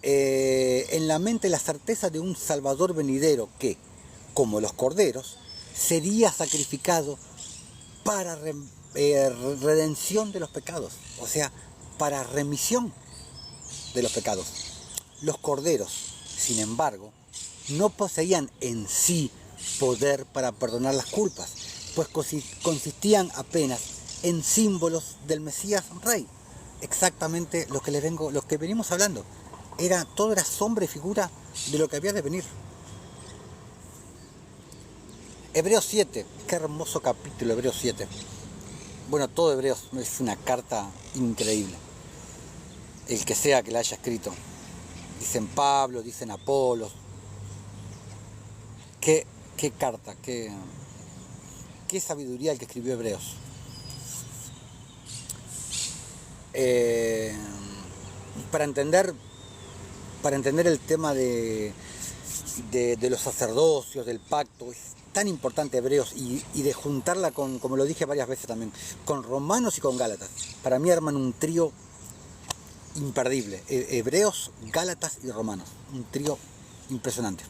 En la mente la certeza de un Salvador venidero que, como los corderos, sería sacrificado para redención de los pecados, o sea, para remisión de los pecados. Los corderos, sin embargo, no poseían en sí poder para perdonar las culpas, pues consistían apenas en símbolos del Mesías Rey. Exactamente lo que venimos hablando. Todo era sombra y figura de lo que había de venir. Hebreos 7, qué hermoso capítulo, Hebreos 7. Bueno, todo Hebreos es una carta increíble. El que sea que la haya escrito. Dicen Pablo, dicen Apolos. Qué carta, qué sabiduría el que escribió Hebreos. Para entender el tema de los sacerdocios, del pacto, es tan importante Hebreos y de juntarla con, como lo dije varias veces también, con Romanos y con Gálatas. Para mí arman un trío imperdible. Hebreos, Gálatas y Romanos. Un trío impresionante.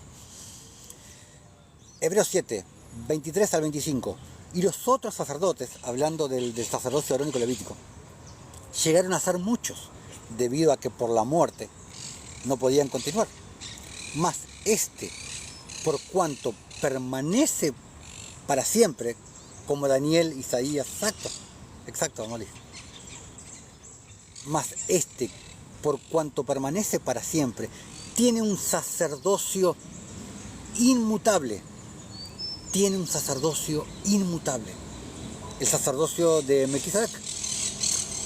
Hebreos 7, 23 al 25. Y los otros sacerdotes, hablando del sacerdocio arónico levítico, llegaron a ser muchos, debido a que por la muerte no podían continuar. Mas por cuanto permanece para siempre, como Daniel, Isaías, exacto, Molly. Mas por cuanto permanece para siempre, tiene un sacerdocio inmutable. El sacerdocio de Melquisedec,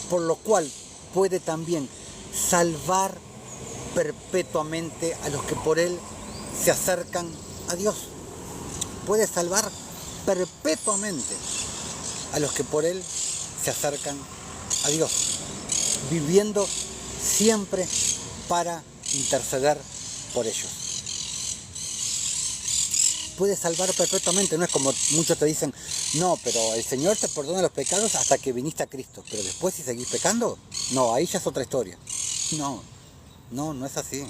por lo cual puede también salvar perpetuamente a los que por él se acercan a Dios. Puede salvar perpetuamente a los que por él se acercan a Dios, viviendo siempre para interceder por ellos. Puede salvar perpetuamente. No es como muchos te dicen, no, pero el Señor te perdona los pecados hasta que viniste a Cristo, pero después si seguís pecando, no, ahí ya es otra historia. No es así.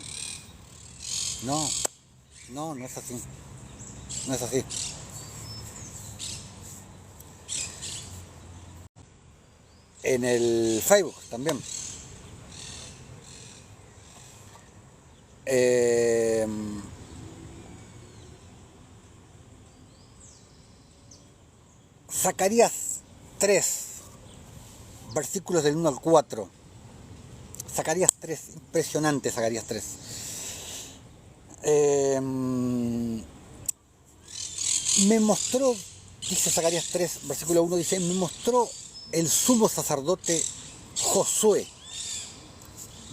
No es así. en el Facebook también. Zacarías 3, versículos del 1 al 4. Zacarías 3, impresionante Zacarías 3. Me mostró, dice Zacarías 3, versículo 1, dice, me mostró el sumo sacerdote Josué.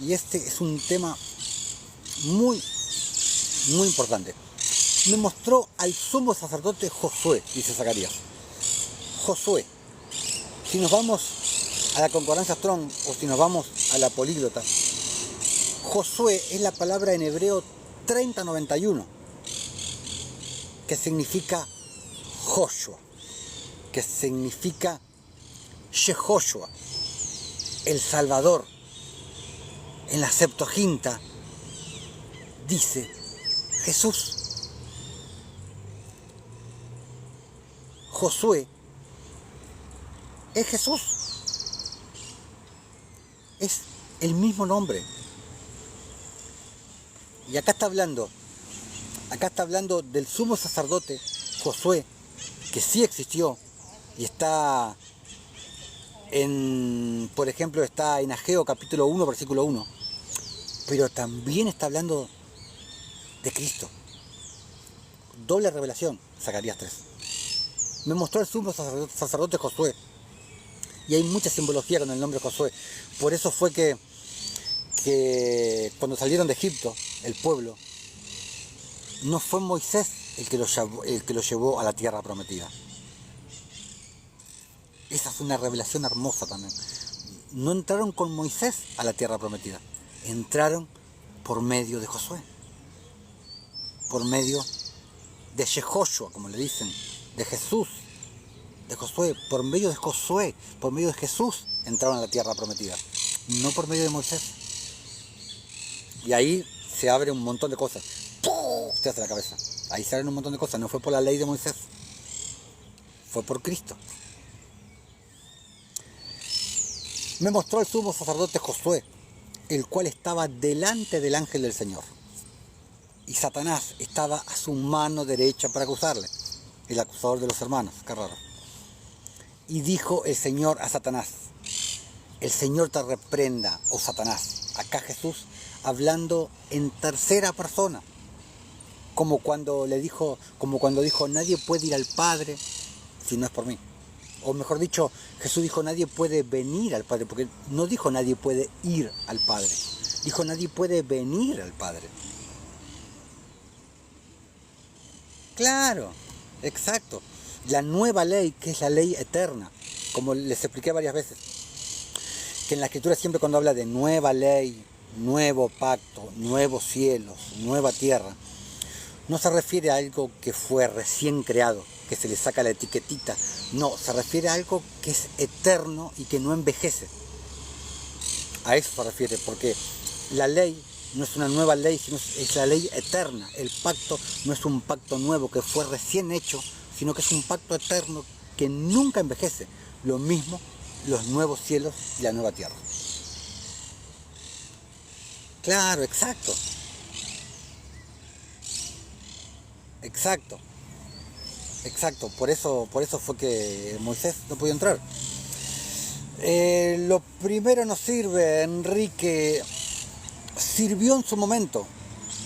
Y este es un tema muy importante. Me mostró al sumo sacerdote Josué, dice Zacarías. Josué. Si nos vamos a la concordancia Strong o si nos vamos a la políglota, Josué es la palabra en hebreo 3091, que significa Joshua, que significa Yehoshua, el Salvador. En la Septuaginta dice Jesús. Josué es Jesús. Es el mismo nombre. Y acá está hablando del sumo sacerdote Josué, que sí existió y está por ejemplo, está en Ageo capítulo 1, versículo 1, pero también está hablando de Cristo. Doble revelación, Zacarías 3. Me mostró el sumo sacerdote Josué, y hay mucha simbología con el nombre Josué. Por eso fue que cuando salieron de Egipto, el pueblo, no fue Moisés el que lo llevó a la tierra prometida. Esa es una revelación hermosa también. No entraron con Moisés a la tierra prometida. Entraron por medio de Josué. Por medio de Yehoshua, como le dicen, de Jesús, de Josué. Por medio de Josué, por medio de Jesús, entraron a la tierra prometida. No por medio de Moisés. Y ahí se abre un montón de cosas. ¡Pum! Se hace la cabeza. Ahí se abren un montón de cosas. No fue por la ley de Moisés. Fue por Cristo. Me mostró el sumo sacerdote Josué, el cual estaba delante del ángel del Señor. Y Satanás estaba a su mano derecha para acusarle. El acusador de los hermanos, qué raro. Y dijo el Señor a Satanás, el Señor te reprenda, oh Satanás. Acá Jesús hablando en tercera persona. Como cuando dijo, nadie puede ir al Padre si no es por mí. O mejor dicho, Jesús dijo, nadie puede venir al Padre, porque no dijo nadie puede ir al Padre, dijo nadie puede venir al Padre. Claro, exacto. La nueva ley, que es la ley eterna, como les expliqué varias veces, que en la Escritura siempre cuando habla de nueva ley, nuevo pacto, nuevos cielos, nueva tierra, no se refiere a algo que fue recién creado, que se le saca la etiquetita. No, se refiere a algo que es eterno y que no envejece. A eso se refiere, porque la ley no es una nueva ley, sino es la ley eterna. El pacto no es un pacto nuevo que fue recién hecho, sino que es un pacto eterno que nunca envejece. Lo mismo los nuevos cielos y la nueva tierra. Claro, exacto. Exacto. Exacto, por eso fue que Moisés no pudo entrar. Lo primero no sirve, Enrique. Sirvió en su momento.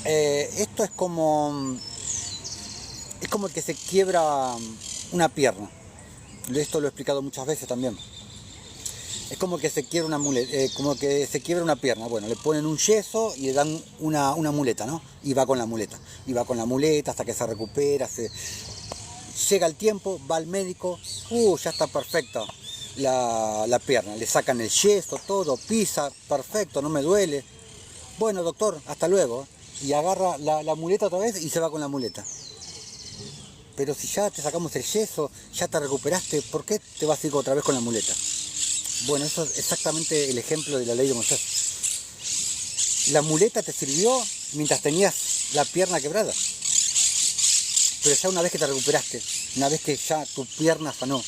Esto es como el que se quiebra una pierna. Esto lo he explicado muchas veces también. Es como que se quiebra una pierna. Bueno, le ponen un yeso y le dan una muleta, ¿no? Y va con la muleta. Y va con la muleta hasta que se recupera, llega el tiempo, va al médico, ya está perfecta la pierna, le sacan el yeso, todo, pisa, perfecto, no me duele. Bueno, doctor, hasta luego. Y agarra la muleta otra vez y se va con la muleta. Pero si ya te sacamos el yeso, ya te recuperaste, ¿por qué te vas a ir otra vez con la muleta? Bueno, eso es exactamente el ejemplo de la ley de Moisés. La muleta te sirvió mientras tenías la pierna quebrada. Pero ya una vez que te recuperaste, una vez que ya tu pierna sanó,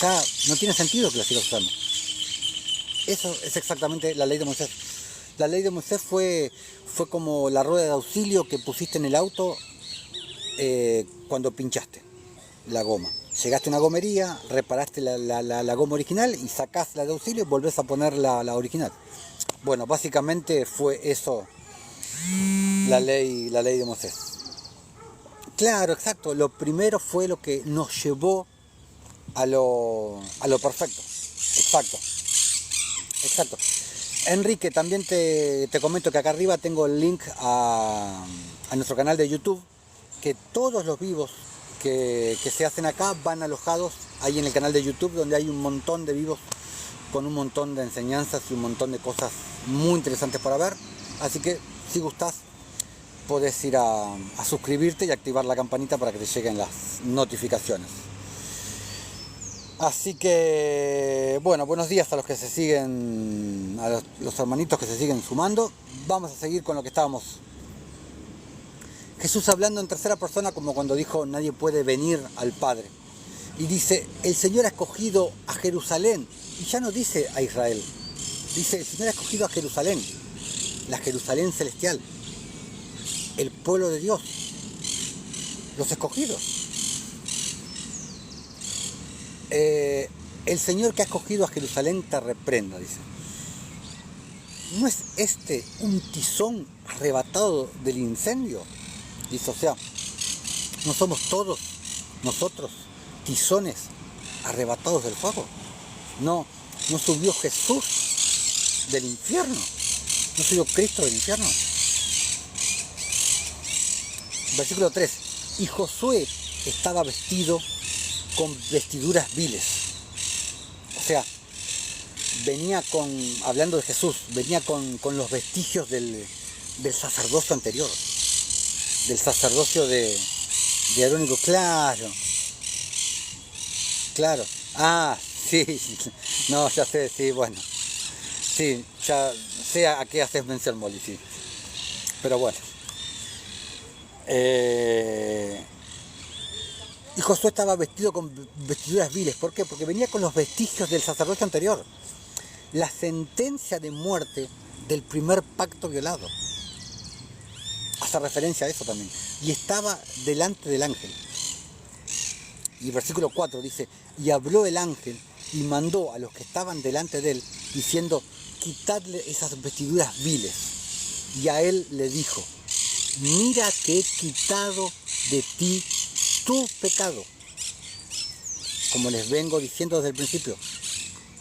ya no tiene sentido que la sigas usando. Eso es exactamente la ley de Moisés. La ley de Moisés fue como la rueda de auxilio que pusiste en el auto cuando pinchaste la goma. Llegaste a una gomería, reparaste la goma original y sacás la de auxilio y volvés a poner la original. Bueno, básicamente fue eso la ley de Moisés. Claro, exacto. Lo primero fue lo que nos llevó a lo perfecto. Exacto. Enrique, también te comento que acá arriba tengo el link a nuestro canal de YouTube, que todos los vivos que se hacen acá van alojados ahí en el canal de YouTube, donde hay un montón de vivos con un montón de enseñanzas y un montón de cosas muy interesantes para ver. Así que si gustás, podés ir a suscribirte y activar la campanita para que te lleguen las notificaciones. Así que, bueno, buenos días a los que se siguen, a los hermanitos que se siguen sumando. Vamos a seguir con lo que estábamos. Jesús hablando en tercera persona, como cuando dijo, nadie puede venir al Padre. Y dice, el Señor ha escogido a Jerusalén. Y ya no dice a Israel. Dice, el Señor ha escogido a Jerusalén. La Jerusalén celestial. El pueblo de Dios. Los escogidos. El Señor que ha escogido a Jerusalén te reprenda, dice. ¿No es este un tizón arrebatado del incendio? Dice, o sea, ¿no somos todos nosotros tizones arrebatados del fuego? ¿No subió Jesús del infierno? ¿No subió Cristo del infierno? Versículo 3. Y Josué estaba vestido con vestiduras viles. O sea, venía hablando de Jesús, venía con los vestigios del sacerdocio anterior, del sacerdocio de Arónico. Claro. Ah, sí, no, ya sé, sí, bueno. Sí, ya sé a qué haces mención, Molly, sí. Pero bueno. Y Josué estaba vestido con vestiduras viles. ¿Por qué? Porque venía con los vestigios del sacerdocio anterior. La sentencia de muerte del primer pacto violado. Hace referencia a eso también. Y estaba delante del ángel. Y versículo 4 dice, y habló el ángel y mandó a los que estaban delante de él, diciendo, quitadle esas vestiduras viles. Y a él le dijo, mira que he quitado de ti tu pecado. Como les vengo diciendo desde el principio,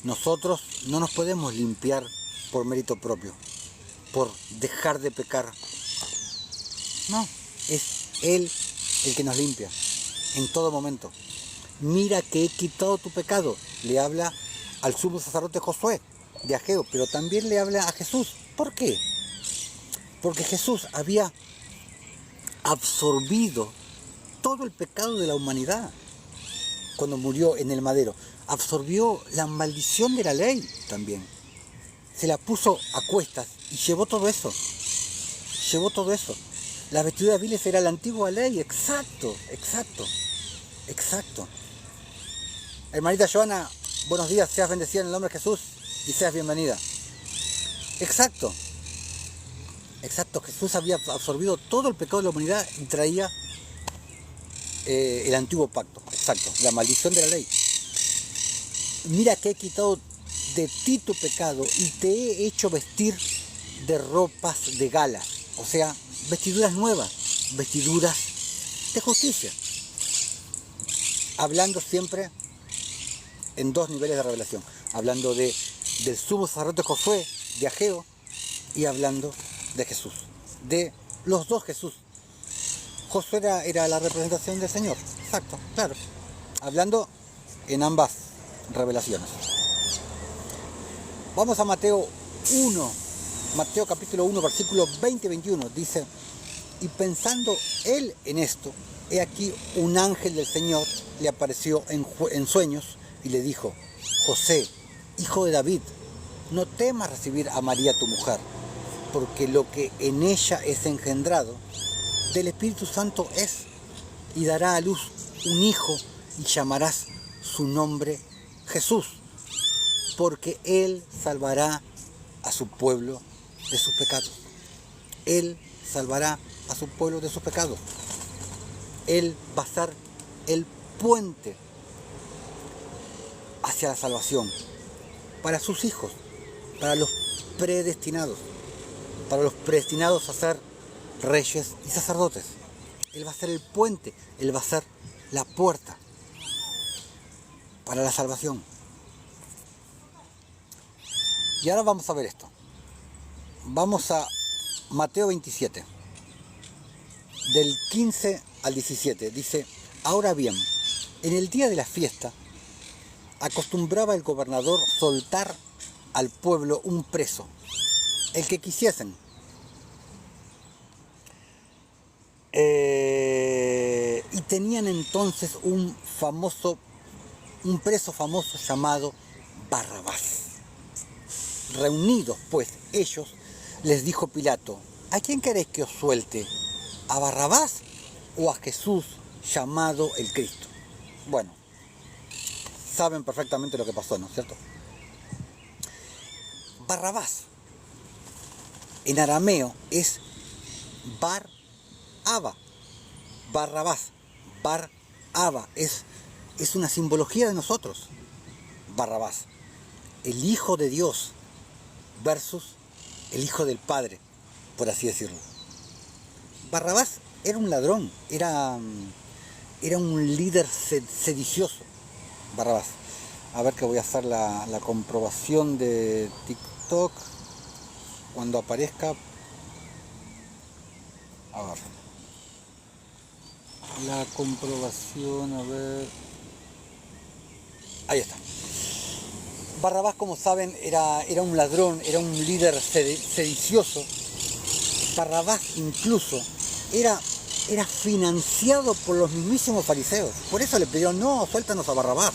nosotros no nos podemos limpiar por mérito propio, por dejar de pecar. No, es Él el que nos limpia en todo momento. Mira que he quitado tu pecado. Le habla al sumo sacerdote Josué de Ageo, pero también le habla a Jesús. ¿Por qué? Porque Jesús había absorbido todo el pecado de la humanidad cuando murió en el madero. Absorbió la maldición de la ley también. Se la puso a cuestas y llevó todo eso. Las vestiduras viles era la antigua ley. Exacto. Hermanita Joana, buenos días, seas bendecida en el nombre de Jesús y seas bienvenida. Exacto. Jesús había absorbido todo el pecado de la humanidad y traía el antiguo pacto. Exacto, la maldición de la ley. Mira que he quitado de ti tu pecado y te he hecho vestir de ropas de gala. O sea, vestiduras nuevas, vestiduras de justicia. Hablando siempre en dos niveles de revelación. Hablando del sumo sacerdote Josué, de Ageo, y hablando de Jesús. De los dos Jesús. Josué era la representación del Señor. Exacto, claro. Hablando en ambas revelaciones. Vamos a Mateo 1. Mateo capítulo 1, versículo 20-21. Dice, y pensando él en esto, he aquí un ángel del Señor le apareció en sueños y le dijo, José, hijo de David, no temas recibir a María tu mujer, porque lo que en ella es engendrado del Espíritu Santo es, y dará a luz un hijo y llamarás su nombre Jesús. porque Él salvará a su pueblo de sus pecados. Él salvará a su pueblo de sus pecados. Él va a ser el puente hacia la salvación para sus hijos, para los predestinados a ser reyes y sacerdotes. Él va a ser el puente, Él va a ser la puerta para la salvación. Y ahora vamos a ver esto. Vamos a Mateo 27, del 15 al 17. Dice: ahora bien, en el día de la fiesta, acostumbraba el gobernador soltar al pueblo un preso, el que quisiesen. Y tenían entonces un preso famoso llamado Barrabás. Reunidos pues ellos, les dijo Pilato: ¿a quién queréis que os suelte? ¿A Barrabás o a Jesús llamado el Cristo? Bueno, saben perfectamente lo que pasó, ¿no es cierto? Barrabás en arameo es Bar-Aba. Barrabás, Bar-Aba, es una simbología de nosotros. Barrabás, el Hijo de Dios versus el Hijo del Padre, por así decirlo. Barrabás era un ladrón, era un líder sedicioso. Barrabás. A ver, que voy a hacer la comprobación de TikTok cuando aparezca. A ver. La comprobación, a ver. Ahí está. Barrabás, como saben, era un ladrón, era un líder sedicioso. Barrabás incluso era financiado por los mismísimos fariseos. Por eso le pidieron: no, suéltanos a Barrabás,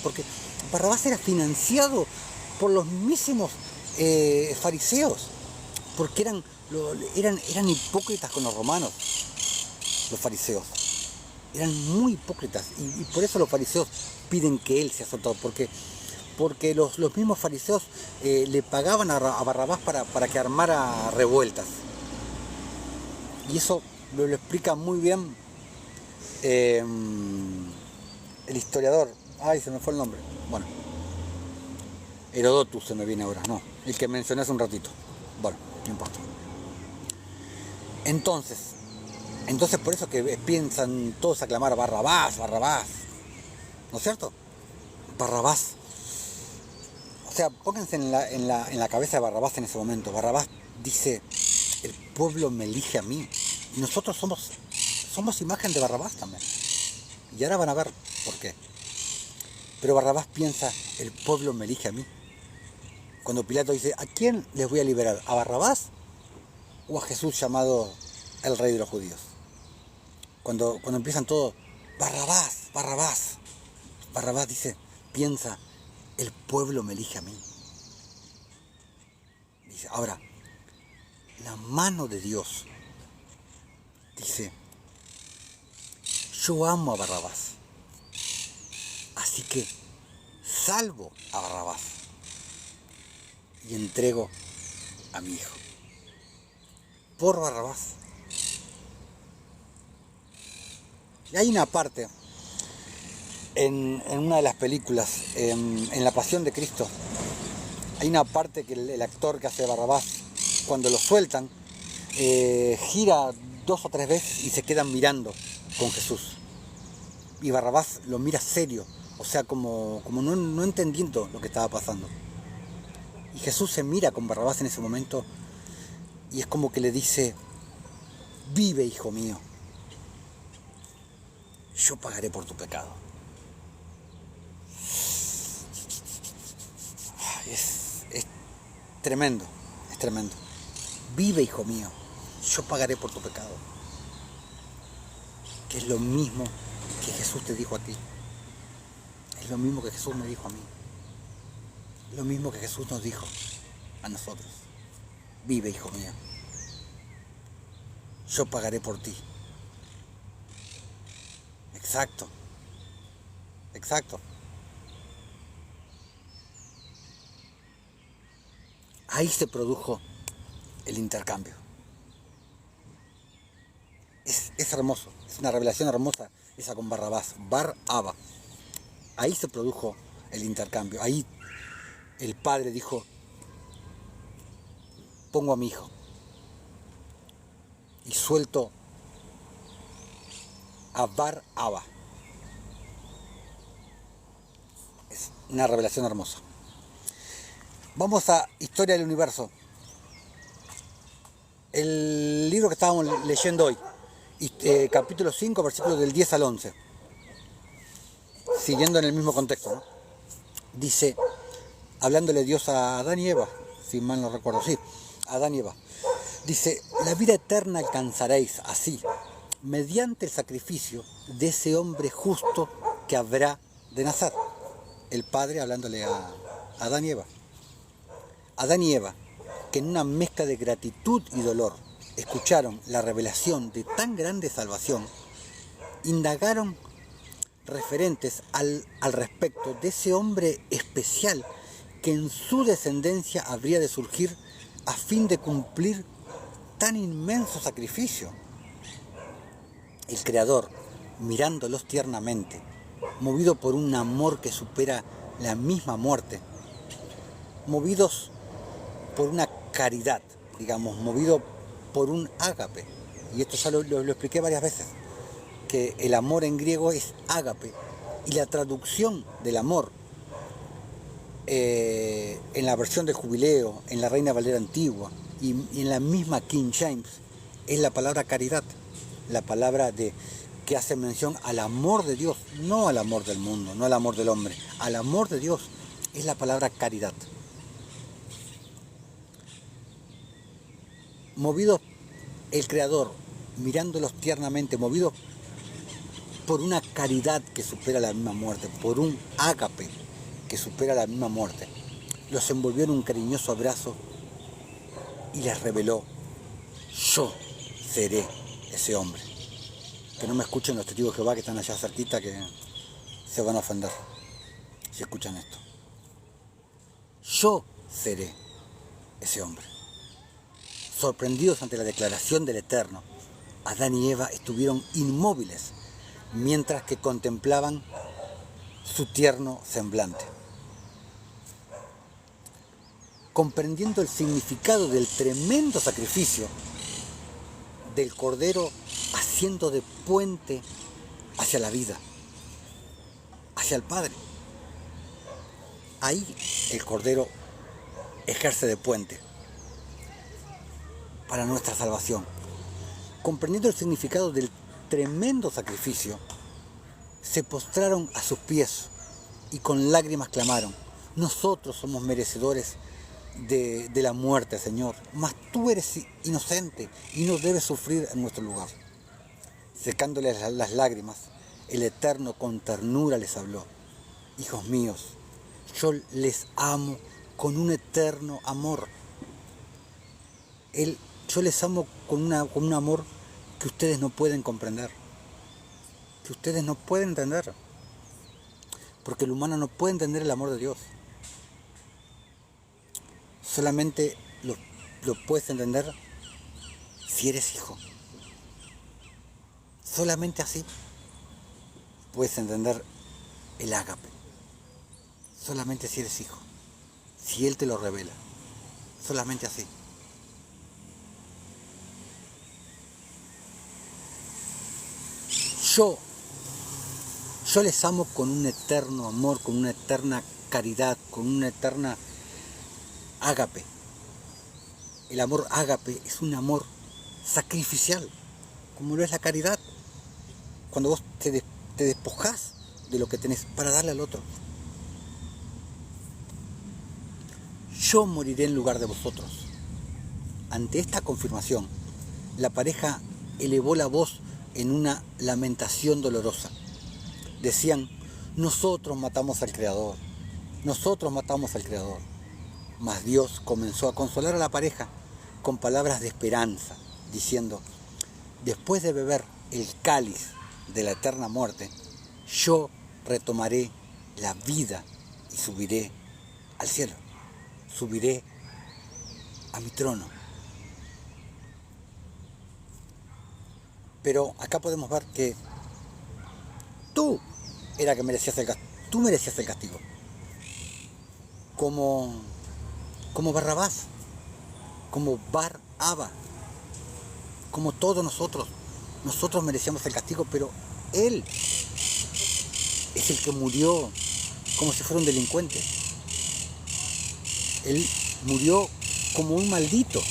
porque Barrabás era financiado por los mismísimos fariseos, porque eran hipócritas con los romanos, los fariseos. Eran muy hipócritas, y por eso los fariseos piden que él sea soltado, porque los mismos fariseos le pagaban a Barrabás para que armara revueltas. Y eso lo explica muy bien el historiador. Ay, se me fue el nombre. Bueno, Herodotus se me viene ahora, no, el que mencioné hace un ratito. Bueno, no importa. Entonces por eso que piensan todos a clamar: Barrabás, ¿no es cierto? Barrabás. O sea, pónganse en la cabeza de Barrabás en ese momento. Barrabás dice: el pueblo me elige a mí. Y nosotros somos imagen de Barrabás también. Y ahora van a ver por qué. Pero Barrabás piensa: el pueblo me elige a mí. Cuando Pilato dice: ¿a quién les voy a liberar? ¿A Barrabás o a Jesús llamado el Rey de los Judíos? Cuando empiezan todos: Barrabás. Barrabás piensa: el pueblo me elige a mí. Dice, ahora, la mano de Dios dice: yo amo a Barrabás, así que salvo a Barrabás y entrego a mi hijo por Barrabás. Y hay una parte en una de las películas, en La Pasión de Cristo, hay una parte que el actor que hace Barrabás, cuando lo sueltan, gira 2 o 3 veces y se quedan mirando con Jesús. Y Barrabás lo mira serio, o sea, como no entendiendo lo que estaba pasando. Y Jesús se mira con Barrabás en ese momento y es como que le dice: vive, hijo mío, yo pagaré por tu pecado. Es tremendo, es tremendo. Vive, hijo mío, yo pagaré por tu pecado. Que es lo mismo que Jesús te dijo a ti. Es lo mismo que Jesús me dijo a mí. Lo mismo que Jesús nos dijo a nosotros: vive, hijo mío, yo pagaré por ti. Exacto. ahí se produjo el intercambio. Es hermoso, es una revelación hermosa esa con Barrabás, Bar-Abba. Ahí se produjo el intercambio, ahí el padre dijo, pongo a mi hijo y suelto a Bar-Abba. Es una revelación hermosa. Vamos a Historia del Universo. El libro que estábamos leyendo hoy, capítulo 5, versículos del 10 al 11. Siguiendo en el mismo contexto, ¿no? Dice, hablándole Dios a Adán y Eva, si mal no recuerdo, sí, Adán y Eva. Dice, la vida eterna alcanzaréis así, mediante el sacrificio de ese hombre justo que habrá de nacer. El Padre hablándole a Adán y Eva. Adán y Eva, que en una mezcla de gratitud y dolor escucharon la revelación de tan grande salvación, indagaron referentes al respecto de ese hombre especial que en su descendencia habría de surgir a fin de cumplir tan inmenso sacrificio. El Creador, mirándolos tiernamente, movido por un amor que supera la misma muerte, movidos por una caridad, digamos, movido por un ágape, y esto ya lo expliqué varias veces, que el amor en griego es ágape, y la traducción del amor en la versión de Jubileo, en la Reina Valera Antigua y en la misma King James es la palabra caridad, la palabra que hace mención al amor de Dios, no al amor del mundo, no al amor del hombre, al amor de Dios, es la palabra caridad. Movido el Creador, mirándolos tiernamente, movido por una caridad que supera la misma muerte, por un ágape que supera la misma muerte, los envolvió en un cariñoso abrazo y les reveló, yo seré ese hombre. Que no me escuchen los testigos de Jehová que están allá cerquita, que se van a ofender si escuchan esto. Yo seré ese hombre. Sorprendidos ante la declaración del Eterno, Adán y Eva estuvieron inmóviles mientras que contemplaban su tierno semblante. Comprendiendo el significado del tremendo sacrificio del Cordero haciendo de puente hacia la vida, hacia el Padre. Ahí el Cordero ejerce de puente para nuestra salvación. Comprendiendo el significado del tremendo sacrificio, se postraron a sus pies y con lágrimas clamaron, nosotros somos merecedores de la muerte, Señor, mas tú eres inocente y no debes sufrir en nuestro lugar. Secándoles las lágrimas, el Eterno con ternura les habló, hijos míos, yo les amo con un eterno amor. Yo les amo con un amor que ustedes no pueden comprender, que ustedes no pueden entender, porque el humano no puede entender el amor de Dios. Solamente lo puedes entender si eres hijo. Solamente así puedes entender el ágape. Solamente si eres hijo, si Él te lo revela. Solamente así. Yo les amo con un eterno amor, con una eterna caridad, con una eterna ágape. El amor ágape es un amor sacrificial, como lo es la caridad. Cuando vos te despojás de lo que tenés para darle al otro. Yo moriré en lugar de vosotros. Ante esta confirmación, la pareja elevó la voz en una lamentación dolorosa. Decían, nosotros matamos al Creador, nosotros matamos al Creador. Mas Dios comenzó a consolar a la pareja con palabras de esperanza, diciendo, después de beber el cáliz de la eterna muerte, yo retomaré la vida y subiré al cielo, subiré a mi trono. Pero acá podemos ver que tú era que merecías el castigo. Tú merecías el castigo. Como Barrabás, como Bar-Abba, como todos nosotros. Nosotros merecíamos el castigo, pero Él es el que murió como si fuera un delincuente. Él murió como un maldito.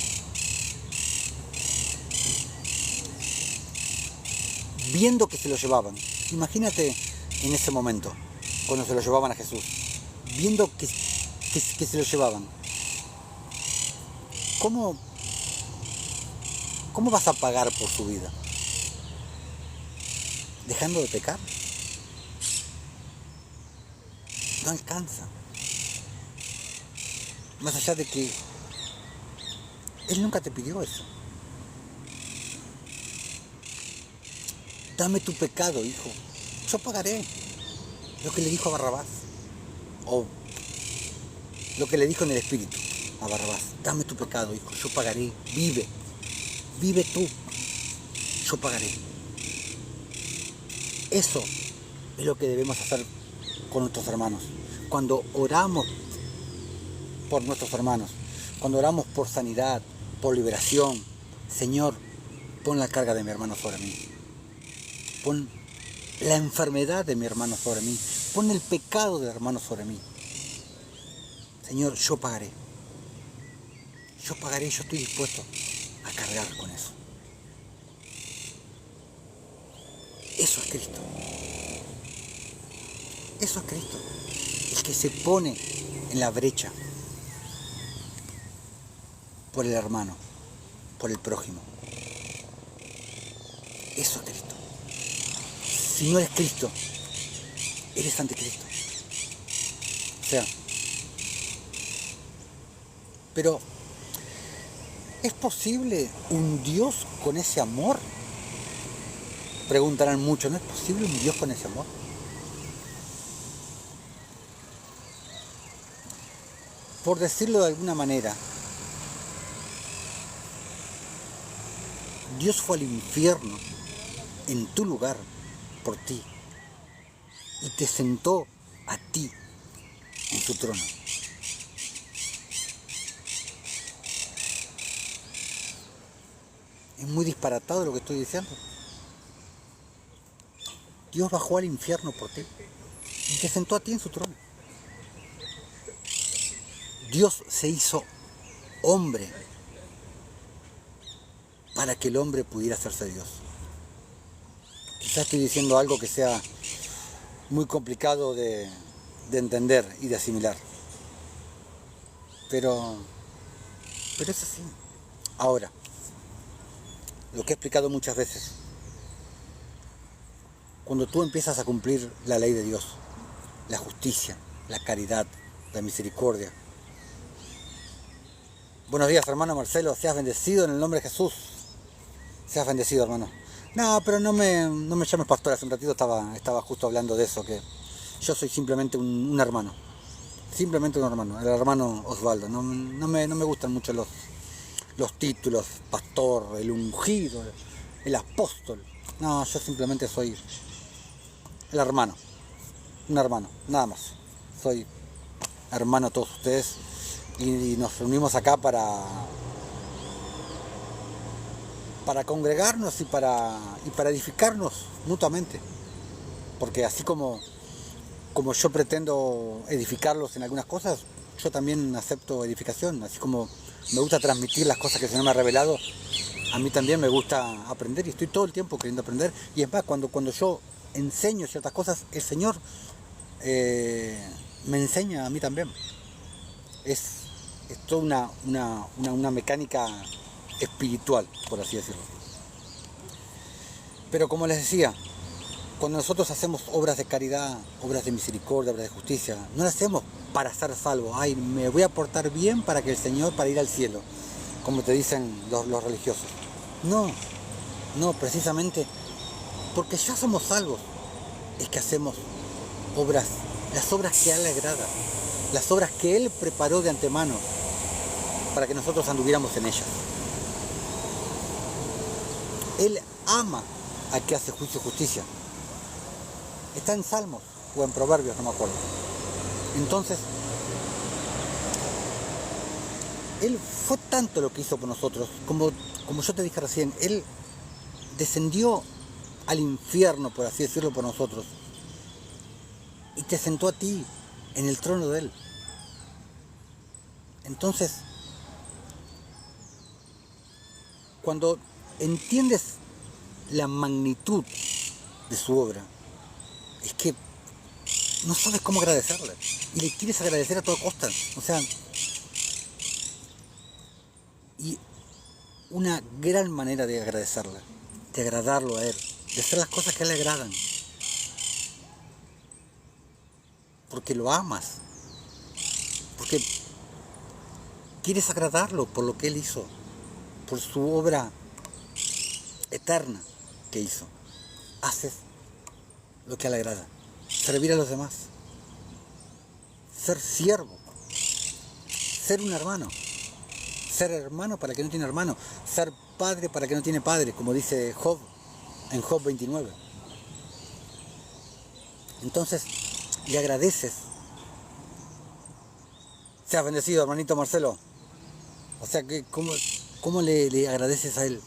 Viendo que se lo llevaban. Imagínate en ese momento, cuando se lo llevaban a Jesús. Viendo que se lo llevaban. ¿Cómo vas a pagar por su vida? ¿Dejando de pecar? No alcanza. Más allá de que Él nunca te pidió eso. Dame tu pecado, hijo. Yo pagaré. Lo que le dijo a Barrabás. O lo que le dijo en el Espíritu a Barrabás. Dame tu pecado, hijo. Yo pagaré. Vive. Vive tú. Yo pagaré. Eso es lo que debemos hacer con nuestros hermanos. Cuando oramos por nuestros hermanos, cuando oramos por sanidad, por liberación, Señor, pon la carga de mi hermano sobre mí. Pon la enfermedad de mi hermano sobre mí. Pon el pecado del hermano sobre mí. Señor, yo pagaré. Yo pagaré, yo estoy dispuesto a cargar con eso. Eso es Cristo. Eso es Cristo. El que se pone en la brecha por el hermano, por el prójimo. Eso es Cristo. Si no eres Cristo, eres anticristo. O sea, pero ¿es posible un Dios con ese amor? Preguntarán mucho, ¿no es posible un Dios con ese amor? Por decirlo de alguna manera, Dios fue al infierno en tu lugar por ti y te sentó a ti en su trono. Es muy disparatado lo que estoy diciendo. Dios bajó al infierno por ti y te sentó a ti en su trono. Dios se hizo hombre para que el hombre pudiera hacerse Dios. Quizás estoy diciendo algo que sea muy complicado de entender y de asimilar. Pero es así. Ahora, lo que he explicado muchas veces, cuando tú empiezas a cumplir la ley de Dios, la justicia, la caridad, la misericordia. Buenos días, hermano Marcelo, seas bendecido en el nombre de Jesús. Seas bendecido, hermano. No, pero no me llames pastor, hace un ratito estaba justo hablando de eso, que yo soy simplemente un hermano. Simplemente un hermano, el hermano Osvaldo. No me gustan mucho los títulos, pastor, el ungido, el apóstol. No, yo simplemente soy el hermano. Un hermano, nada más. Soy hermano a todos ustedes y nos reunimos acá para congregarnos y para edificarnos mutuamente. Porque así como yo pretendo edificarlos en algunas cosas, yo también acepto edificación. Así como me gusta transmitir las cosas que el Señor me ha revelado, a mí también me gusta aprender y estoy todo el tiempo queriendo aprender. Y es más, cuando yo enseño ciertas cosas, el Señor me enseña a mí también. Es toda una mecánica espiritual, por así decirlo. Pero como les decía, cuando nosotros hacemos obras de caridad, obras de misericordia, obras de justicia, no las hacemos para ser salvo. Ay, me voy a portar bien para que el Señor, para ir al cielo, como te dicen los religiosos. No, precisamente porque ya somos salvos, es que hacemos obras, las obras que a Él le agradan, las obras que Él preparó de antemano para que nosotros anduviéramos en ellas. Él ama al que hace juicio y justicia. Está en Salmos o en Proverbios, no me acuerdo. Entonces, Él fue tanto lo que hizo por nosotros, como yo te dije recién, Él descendió al infierno, por así decirlo, por nosotros, y te sentó a ti en el trono de Él. Entonces, cuando entiendes la magnitud de su obra, es que no sabes cómo agradecerle, y le quieres agradecer a toda costa. O sea, y una gran manera de agradecerle, de agradarlo a Él, de hacer las cosas que a Él le agradan, porque lo amas, porque quieres agradarlo por lo que Él hizo, por su obra eterna que hizo. Haces lo que a Él le agrada, servir a los demás, ser siervo, ser un hermano, ser hermano para el que no tiene hermano, ser padre para el que no tiene padre, como dice Job en Job 29. Entonces, le agradeces. Seas bendecido, hermanito Marcelo. O sea, que ¿cómo le agradeces a Él?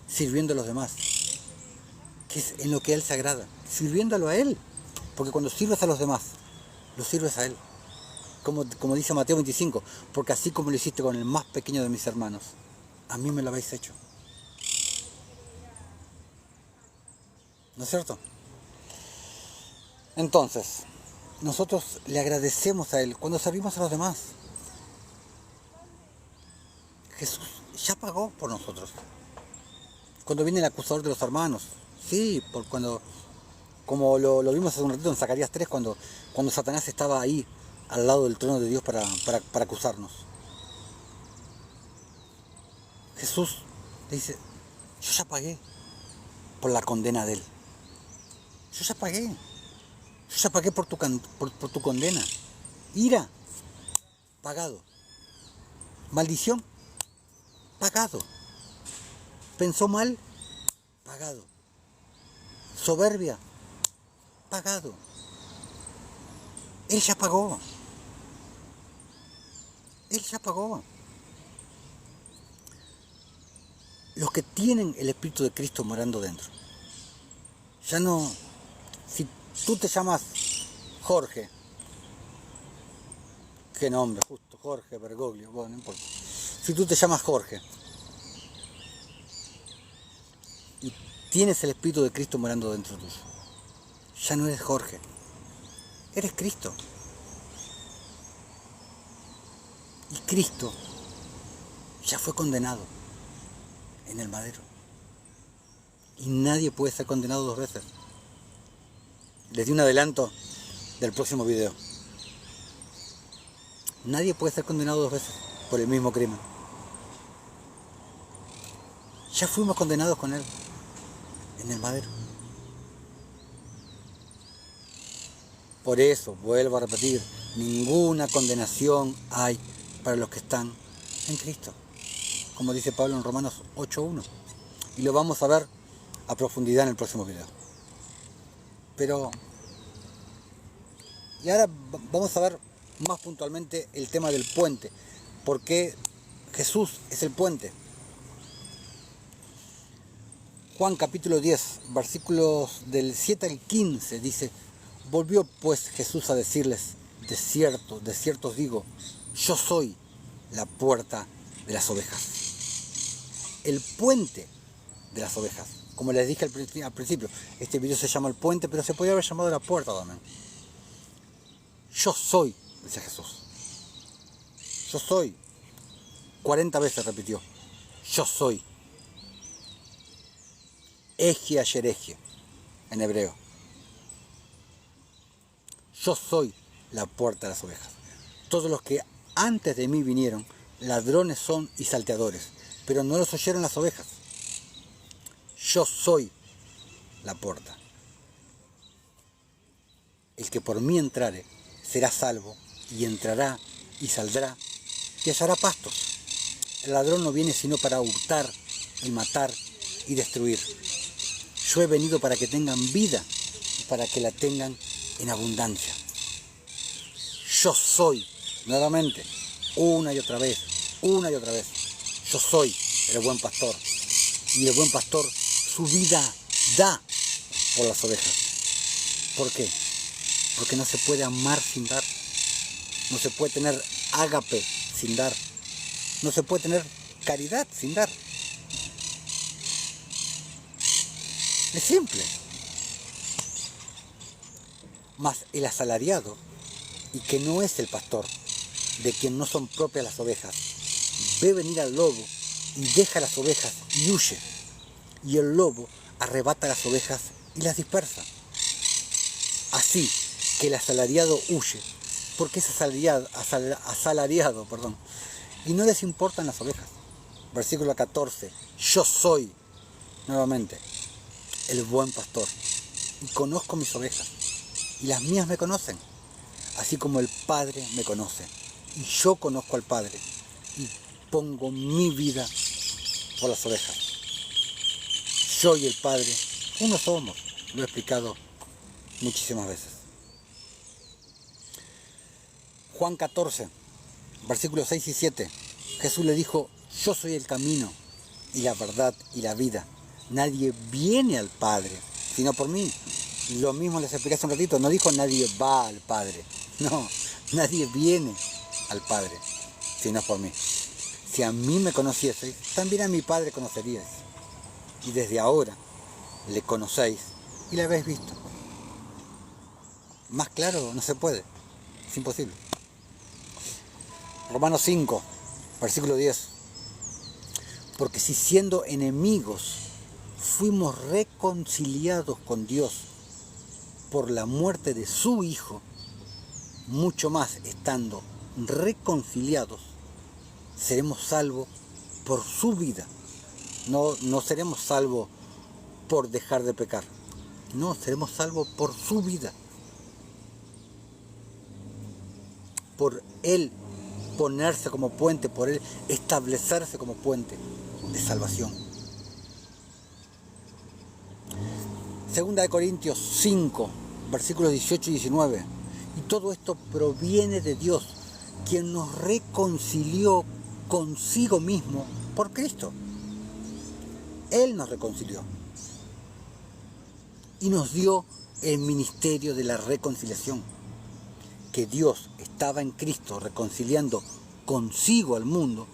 Sirviendo a los demás, que es en lo que a Él se agrada, sirviéndolo a Él, porque cuando sirves a los demás, lo sirves a Él, como dice Mateo 25, porque así como lo hiciste con el más pequeño de mis hermanos, a mí me lo habéis hecho. ¿No es cierto? Entonces, nosotros le agradecemos a Él cuando servimos a los demás. Jesús ya pagó por nosotros. Cuando viene el acusador de los hermanos, sí, como lo vimos hace un ratito en Zacarías 3, cuando Satanás estaba ahí, al lado del trono de Dios para acusarnos. Jesús le dice, yo ya pagué por la condena de Él. Yo ya pagué por tu condena. Ira, pagado. Maldición, pagado. Pensó mal, pagado. Soberbia, pagado. Él ya pagó. Él ya pagó. Los que tienen el Espíritu de Cristo morando dentro. Ya no... Si tú te llamas Jorge, qué nombre, justo, Jorge Bergoglio, bueno, no importa. Si tú te llamas Jorge y tienes el Espíritu de Cristo morando dentro tuyo, ya no eres Jorge, eres Cristo. Y Cristo ya fue condenado en el madero. Y nadie puede ser condenado dos veces. Les di un adelanto del próximo video. Nadie puede ser condenado dos veces por el mismo crimen. Ya fuimos condenados con Él en el madero. Por eso, vuelvo a repetir, ninguna condenación hay para los que están en Cristo, como dice Pablo en Romanos 8:1. Y lo vamos a ver a profundidad en el próximo video. Y ahora vamos a ver más puntualmente el tema del puente. ¿Por qué Jesús es el puente? Juan capítulo 10, versículos del 7 al 15 dice: volvió pues Jesús a decirles, de cierto os digo, yo soy la puerta de las ovejas. El puente de las ovejas. Como les dije al principio, este video se llama El Puente, pero se podría haber llamado La Puerta también. Yo soy, dice Jesús. Yo soy. 40 veces repitió. Yo soy. Eje ayer eje, en hebreo. Yo soy la puerta de las ovejas. Todos los que antes de mí vinieron, ladrones son y salteadores, pero no los oyeron las ovejas. Yo soy la puerta. El que por mí entrare será salvo, y entrará y saldrá y hallará pastos. El ladrón no viene sino para hurtar y matar y destruir. Yo he venido para que tengan vida y para que la tengan en abundancia. Yo soy, nuevamente, una y otra vez, yo soy el buen pastor. Y el buen pastor su vida da por las ovejas. ¿Por qué? Porque no se puede amar sin dar. No se puede tener ágape sin dar. No se puede tener caridad sin dar. Es simple. Mas el asalariado, y que no es el pastor, de quien no son propias las ovejas, ve venir al lobo y deja las ovejas y huye. Y el lobo arrebata las ovejas y las dispersa. Así que el asalariado huye, porque es asalariado, y no les importan las ovejas. Versículo 14. Yo soy, nuevamente, el buen pastor, y conozco mis ovejas, y las mías me conocen, así como el Padre me conoce, y yo conozco al Padre, y pongo mi vida por las ovejas. Yo y el Padre, uno somos, lo he explicado muchísimas veces. Juan 14, versículos 6 y 7, Jesús le dijo, yo soy el camino y la verdad y la vida. Nadie viene al Padre, sino por mí. Lo mismo les expliqué hace un ratito, no dijo nadie va al Padre. No, nadie viene al Padre, sino por mí. Si a mí me conocieseis, también a mi Padre conoceríais. Y desde ahora le conocéis y le habéis visto. Más claro no se puede, es imposible. Romanos 5, versículo 10. Porque si siendo enemigos fuimos reconciliados con Dios por la muerte de su Hijo, mucho más estando reconciliados, seremos salvos por su vida. No seremos salvos por dejar de pecar. No, seremos salvos por su vida. Por Él ponerse como puente, por Él establecerse como puente de salvación. Segunda de Corintios 5, versículos 18 y 19. Y todo esto proviene de Dios, quien nos reconcilió consigo mismo por Cristo. Él nos reconcilió y nos dio el ministerio de la reconciliación, que Dios estaba en Cristo reconciliando consigo al mundo,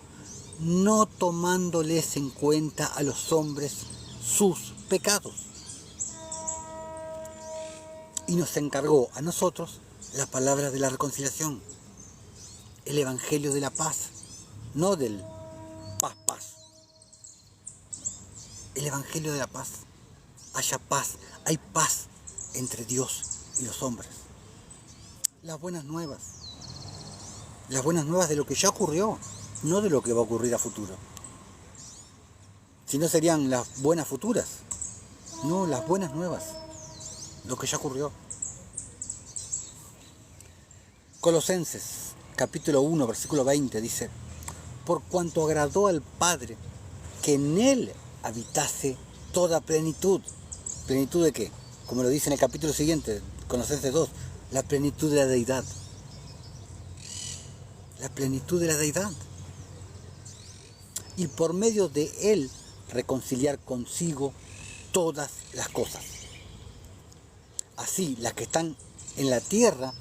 no tomándoles en cuenta a los hombres sus pecados. Y nos encargó a nosotros la palabra de la reconciliación, el evangelio de la paz, no del paz. El evangelio de la paz. Haya paz, hay paz entre Dios y los hombres. Las buenas nuevas de lo que ya ocurrió, no de lo que va a ocurrir a futuro. Si no serían las buenas futuras, no, las buenas nuevas, lo que ya ocurrió. Colosenses, capítulo 1, versículo 20, dice, por cuanto agradó al Padre que en Él habitase toda plenitud. ¿Plenitud de qué? Como lo dice en el capítulo siguiente, Colosenses 2, la plenitud de la deidad. La plenitud de la deidad. Y por medio de Él reconciliar consigo todas las cosas. Así las que están en la tierra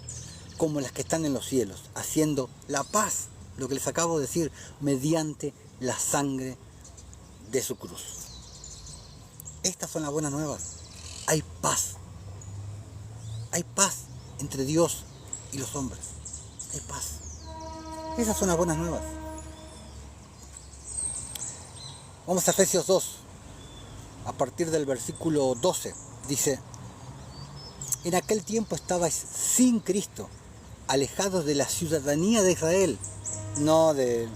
como las que están en los cielos, haciendo la paz, lo que les acabo de decir, mediante la sangre de su cruz. Estas son las buenas nuevas. Hay paz. Hay paz entre Dios y los hombres. Hay paz. Esas son las buenas nuevas. Vamos a Efesios 2, a partir del versículo 12. Dice, en aquel tiempo estabais sin Cristo, alejados de la ciudadanía de Israel, no de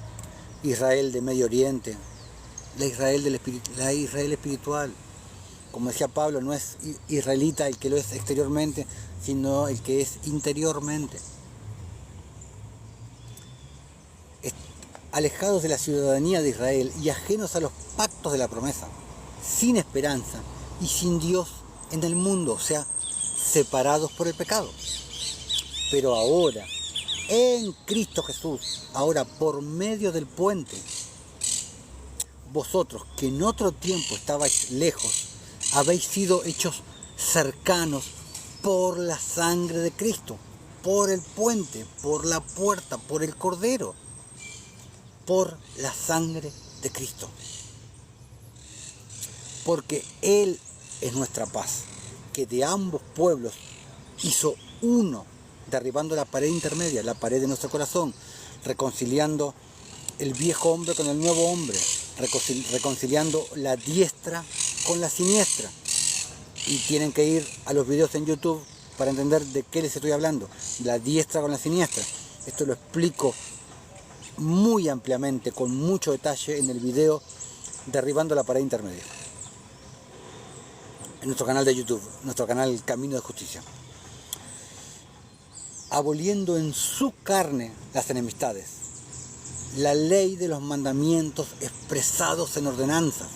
Israel de Medio Oriente, la Israel espiritual. Como decía Pablo, no es israelita el que lo es exteriormente, sino el que es interiormente. alejados de la ciudadanía de Israel y ajenos a los pactos de la promesa, sin esperanza y sin Dios en el mundo, o sea, separados por el pecado. Pero ahora, en Cristo Jesús, ahora por medio del puente, vosotros que en otro tiempo estabais lejos, habéis sido hechos cercanos por la sangre de Cristo, por el puente, por la puerta, por el Cordero, por la sangre de Cristo. Porque Él es nuestra paz, que de ambos pueblos hizo uno, derribando la pared intermedia, la pared de nuestro corazón, reconciliando el viejo hombre con el nuevo hombre, reconciliando la diestra con la siniestra. Y tienen que ir a los videos en YouTube para entender de qué les estoy hablando, la diestra con la siniestra. Esto lo explico muy ampliamente, con mucho detalle, en el video Derribando la pared intermedia, en nuestro canal de YouTube, nuestro canal Camino de Justicia. Aboliendo en su carne las enemistades, la ley de los mandamientos expresados en ordenanzas.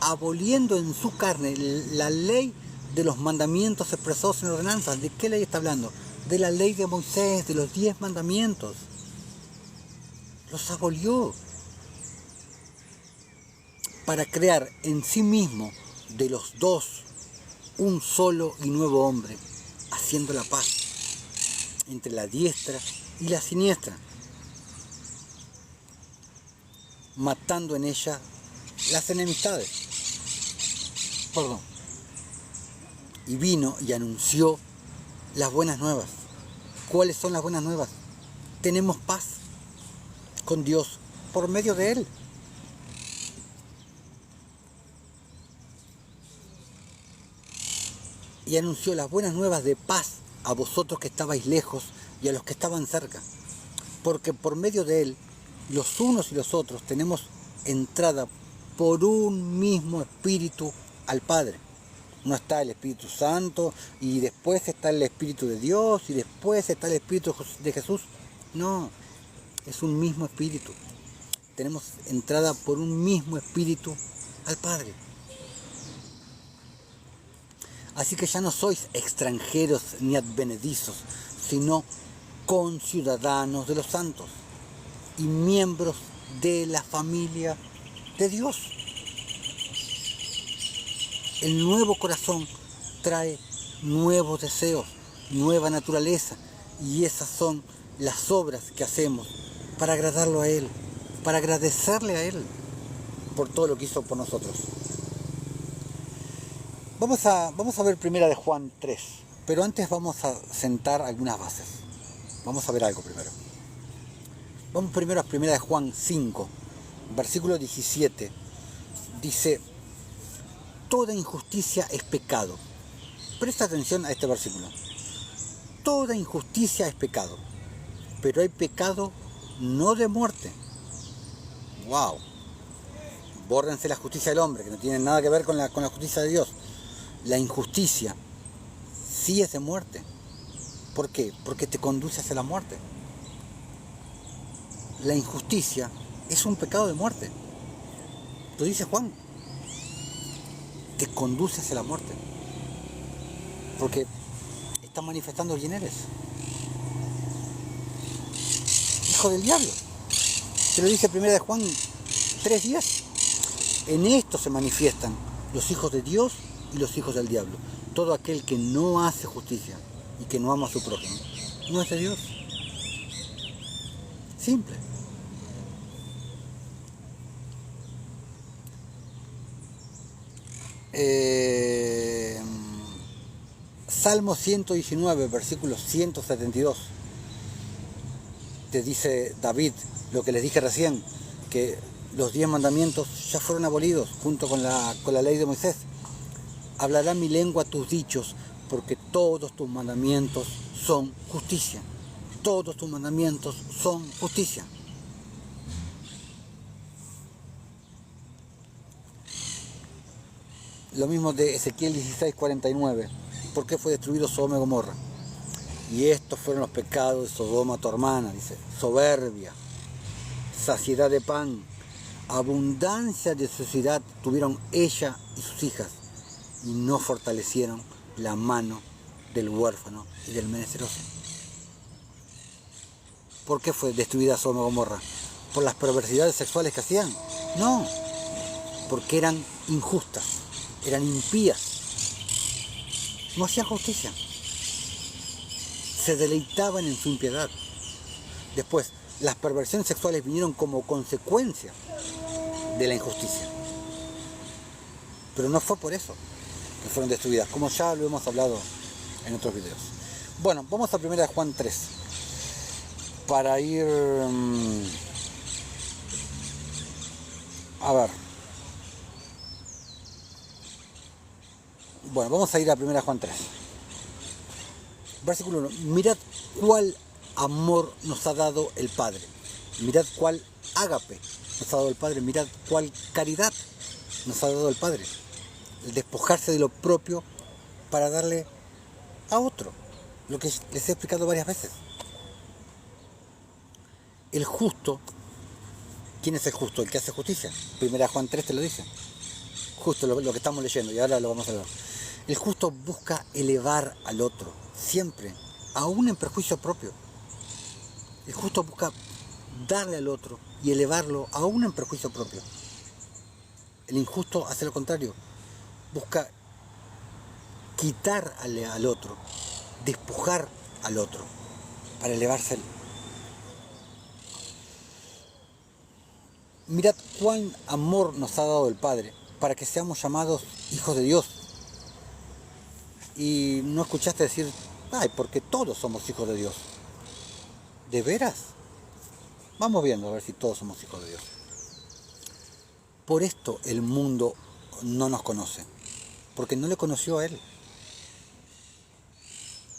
Aboliendo en su carne la ley de los mandamientos expresados en ordenanzas. ¿De qué ley está hablando? De la ley de Moisés, de los 10 mandamientos. Los abolió para crear en sí mismo de los dos un solo y nuevo hombre, haciendo la paz entre la diestra y la siniestra, matando en ella las enemistades. Y vino y anunció las buenas nuevas. ¿Cuáles son las buenas nuevas? Tenemos paz con Dios por medio de Él. Y anunció las buenas nuevas de paz a vosotros que estabais lejos y a los que estaban cerca. Porque por medio de Él, los unos y los otros tenemos entrada por un mismo Espíritu al Padre. No está el Espíritu Santo y después está el Espíritu de Dios y después está el Espíritu de Jesús. No, es un mismo Espíritu. Tenemos entrada por un mismo Espíritu al Padre. Así que ya no sois extranjeros ni advenedizos, sino conciudadanos de los santos y miembros de la familia de Dios. El nuevo corazón trae nuevos deseos, nueva naturaleza, y esas son las obras que hacemos para agradarlo a Él, para agradecerle a Él por todo lo que hizo por nosotros. Vamos a ver primera de Juan 3, pero antes vamos a sentar algunas bases. Vamos a ver algo primero. Vamos primero a primera de Juan 5, versículo 17. Dice: toda injusticia es pecado. Presta atención a este versículo. Toda injusticia es pecado, pero hay pecado no de muerte. ¡Wow! Bórrense la justicia del hombre, que no tiene nada que ver con la justicia de Dios. La injusticia sí es de muerte. ¿Por qué? Porque te conduce hacia la muerte. La injusticia es un pecado de muerte. Lo dice Juan. Te conduce hacia la muerte. Porque está manifestando quién eres. Hijo del diablo. Se lo dice primera de Juan 3:10. En esto se manifiestan los hijos de Dios y los hijos del diablo. Todo aquel que no hace justicia y que no ama a su prójimo no es de Dios. Simple. Salmo 119, versículo 172. Te dice David lo que les dije recién, que los 10 mandamientos ya fueron abolidos junto con la ley de Moisés. Hablará mi lengua tus dichos, porque todos tus mandamientos son justicia. Todos tus mandamientos son justicia. Lo mismo de Ezequiel 16:49. ¿Por qué fue destruido Sodoma y Gomorra? Y estos fueron los pecados de Sodoma, tu hermana, dice. Soberbia, saciedad de pan, abundancia de sociedad tuvieron ella y sus hijas, y no fortalecieron la mano del huérfano y del menesteroso. ¿Por qué fue destruida Sodoma y Gomorra? ¿Por las perversidades sexuales que hacían? No, porque eran injustas, eran impías, no hacían justicia, se deleitaban en su impiedad. Después, las perversiones sexuales vinieron como consecuencia de la injusticia, pero no fue por eso que fueron destruidas, como ya lo hemos hablado en otros videos. Bueno, vamos a 1 Juan 3 para ir a ver. Bueno, vamos a ir a 1 Juan 3. Versículo 1. Mirad cuál amor nos ha dado el Padre. Mirad cuál ágape nos ha dado el Padre. Mirad cuál caridad nos ha dado el Padre. El despojarse de lo propio para darle a otro. Lo que les he explicado varias veces. El justo, ¿quién es el justo? El que hace justicia. 1 Juan 3 te lo dice. Justo lo que estamos leyendo y ahora lo vamos a ver. El justo busca elevar al otro, siempre, aún en perjuicio propio. El justo busca darle al otro y elevarlo aún en perjuicio propio. El injusto hace lo contrario, busca quitar al otro, despojar al otro, para elevarse él. Mirad cuán amor nos ha dado el Padre para que seamos llamados hijos de Dios. Y no escuchaste decir, ay, porque todos somos hijos de Dios. ¿De veras? Vamos viendo a ver si todos somos hijos de Dios. Por esto el mundo no nos conoce, porque no le conoció a Él.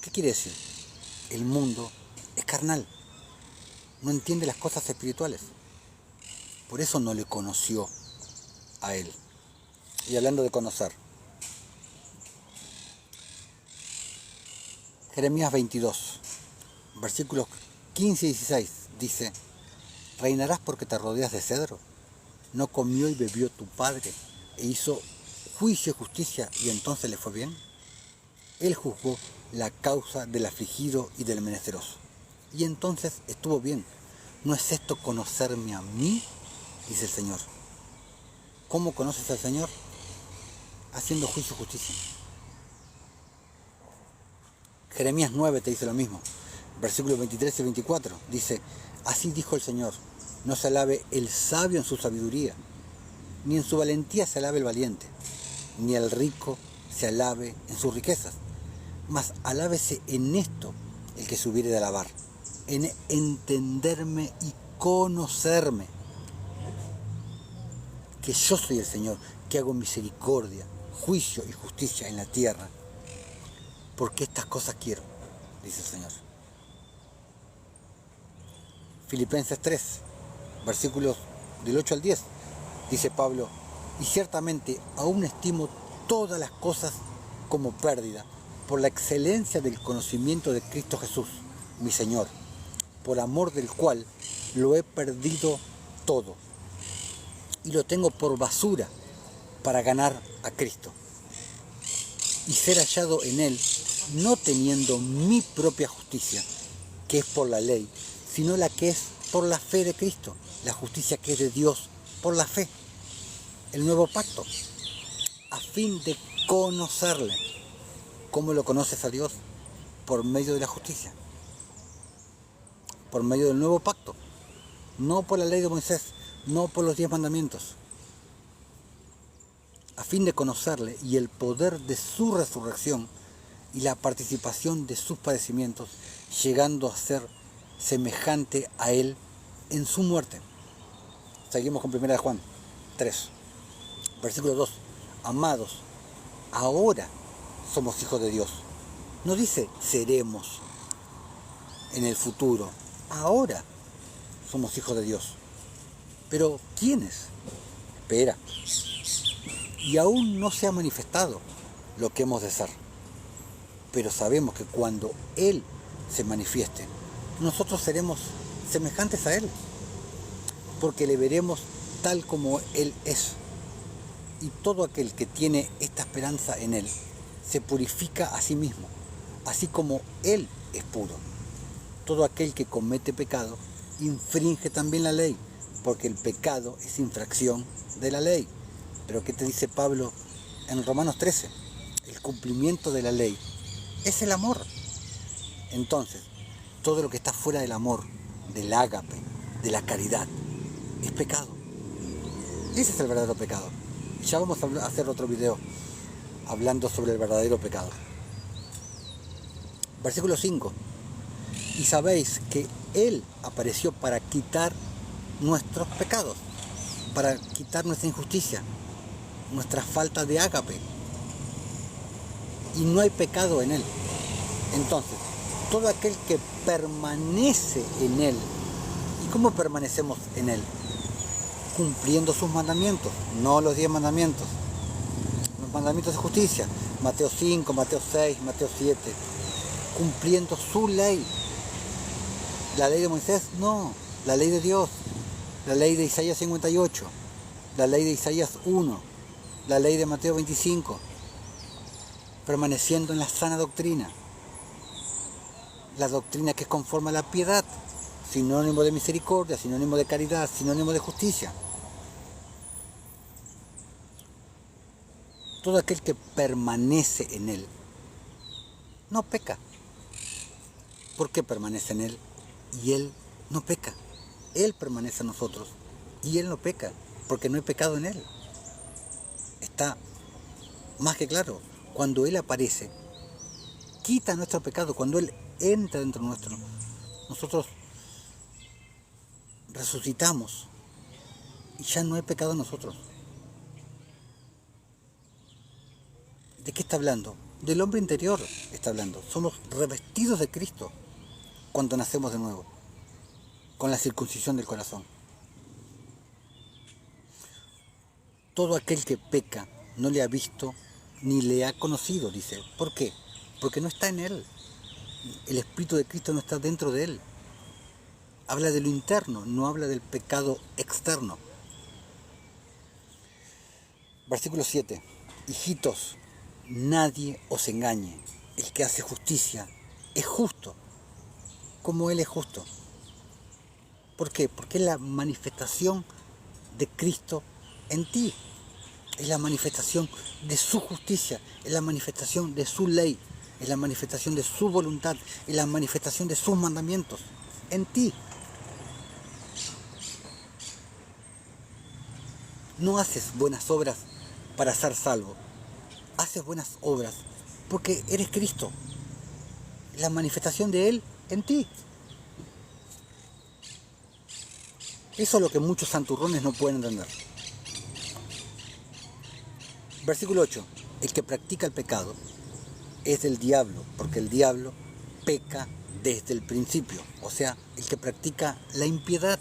¿Qué quiere decir? El mundo es carnal, no entiende las cosas espirituales. Por eso no le conoció a Él. Y hablando de conocer, Jeremías 22, versículos 15 y 16, dice: ¿Reinarás porque te rodeas de cedro? ¿No comió y bebió tu padre e hizo juicio y justicia y entonces le fue bien? Él juzgó la causa del afligido y del menesteroso, y entonces estuvo bien. ¿No es esto conocerme a mí?, dice el Señor. ¿Cómo conoces al Señor? Haciendo juicio y justicia. Jeremías 9 te dice lo mismo. Versículos 23 y 24 dice: así dijo el Señor, no se alabe el sabio en su sabiduría, ni en su valentía se alabe el valiente, ni el rico se alabe en sus riquezas, mas alábese en esto el que se hubiere de alabar, en entenderme y conocerme, que yo soy el Señor, que hago misericordia, juicio y justicia en la tierra, porque estas cosas quiero, dice el Señor. Filipenses 3, versículos del 8 al 10, dice Pablo: y ciertamente aún estimo todas las cosas como pérdida, por la excelencia del conocimiento de Cristo Jesús, mi Señor, por amor del cual lo he perdido todo, y lo tengo por basura para ganar a Cristo, y ser hallado en Él, no teniendo mi propia justicia, que es por la ley, sino la que es por la fe de Cristo, la justicia que es de Dios por la fe, el nuevo pacto, a fin de conocerle. ¿Cómo lo conoces a Dios? Por medio de la justicia, por medio del nuevo pacto, no por la ley de Moisés, no por los 10 mandamientos, a fin de conocerle y el poder de su resurrección y la participación de sus padecimientos, llegando a ser semejante a él en su muerte. Seguimos con 1 Juan 3, versículo 2. Amados, ahora somos hijos de Dios. No dice seremos en el futuro, ahora somos hijos de Dios. Pero ¿quiénes? Espera. Y aún no se ha manifestado lo que hemos de ser. Pero sabemos que cuando Él se manifieste, nosotros seremos semejantes a Él, porque le veremos tal como Él es. Y todo aquel que tiene esta esperanza en Él se purifica a sí mismo, así como Él es puro. Todo aquel que comete pecado infringe también la ley, porque el pecado es infracción de la ley. Pero ¿qué te dice Pablo en Romanos 13? El cumplimiento de la ley es el amor. Entonces, todo lo que está fuera del amor, del ágape, de la caridad, es pecado. Ese es el verdadero pecado. Ya vamos a hacer otro video hablando sobre el verdadero pecado. Versículo 5. Y sabéis que Él apareció para quitar nuestros pecados, para quitar nuestra injusticia, nuestra falta de ágape. Y no hay pecado en Él. Entonces, todo aquel que permanece en Él, ¿y cómo permanecemos en Él? Cumpliendo sus mandamientos, no los 10 mandamientos. Los mandamientos de justicia, Mateo 5, Mateo 6, Mateo 7. Cumpliendo su ley. ¿La ley de Moisés? No, la ley de Dios. La ley de Isaías 58. La ley de Isaías 1. La ley de Mateo 25. Permaneciendo en la sana doctrina. La doctrina que es conforme a la piedad. Sinónimo de misericordia, sinónimo de caridad, sinónimo de justicia. Todo aquel que permanece en Él no peca. ¿Por qué permanece en Él? Y Él no peca. Él permanece en nosotros y Él no peca, porque no hay pecado en Él. Está más que claro. Cuando Él aparece, quita nuestro pecado. Cuando Él entra dentro nuestro, nosotros resucitamos y ya no hay pecado en nosotros. ¿De qué está hablando? Del hombre interior está hablando. Somos revestidos de Cristo cuando nacemos de nuevo, con la circuncisión del corazón. Todo aquel que peca no le ha visto ni le ha conocido, dice. ¿Por qué? Porque no está en Él. El Espíritu de Cristo no está dentro de Él. Habla de lo interno, no habla del pecado externo. Versículo 7. Hijitos, nadie os engañe. El que hace justicia es justo, como Él es justo. ¿Por qué? Porque es la manifestación de Cristo en ti. Es la manifestación de su justicia, es la manifestación de su ley, es la manifestación de su voluntad, es la manifestación de sus mandamientos en ti. No haces buenas obras para ser salvo. Haces buenas obras porque eres Cristo. La manifestación de Él en ti. Eso es lo que muchos santurrones no pueden entender. Versículo 8. El que practica el pecado es del diablo, porque el diablo peca desde el principio. O sea, el que practica la impiedad,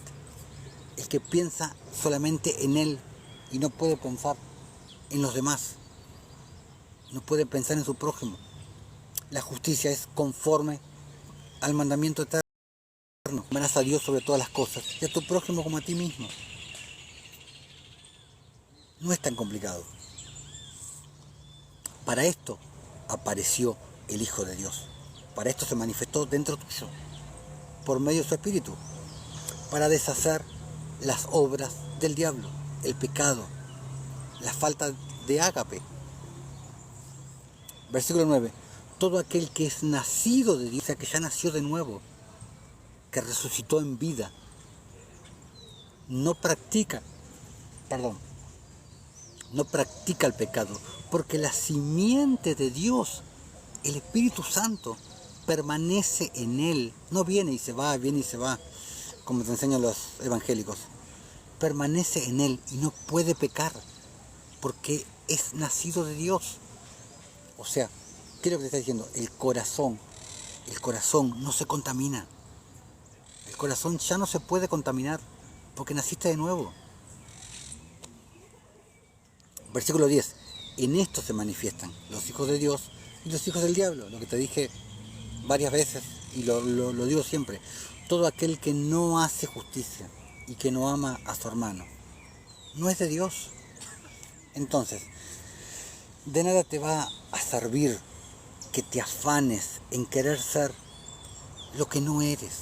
el que piensa solamente en él y no puede pensar en los demás, no puede pensar en su prójimo. La justicia es conforme al mandamiento eterno. Amarás a Dios sobre todas las cosas y a tu prójimo como a ti mismo. No es tan complicado. Para esto apareció el Hijo de Dios. Para esto se manifestó dentro tuyo, por medio de su Espíritu, para deshacer las obras del diablo, el pecado, la falta de ágape. Versículo 9. Todo aquel que es nacido de Dios, o sea, que ya nació de nuevo, que resucitó en vida, no practica el pecado, porque la simiente de Dios, el Espíritu Santo, permanece en él. No viene y se va, como te enseñan los evangélicos. Permanece en él y no puede pecar, porque es nacido de Dios. O sea, ¿qué es lo que te está diciendo? El corazón no se contamina. El corazón ya no se puede contaminar, porque naciste de nuevo. Versículo 10. En esto se manifiestan los hijos de Dios y los hijos del diablo. Lo que te dije varias veces y lo digo siempre. Todo aquel que no hace justicia y que no ama a su hermano, no es de Dios. Entonces, de nada te va a servir que te afanes en querer ser lo que no eres.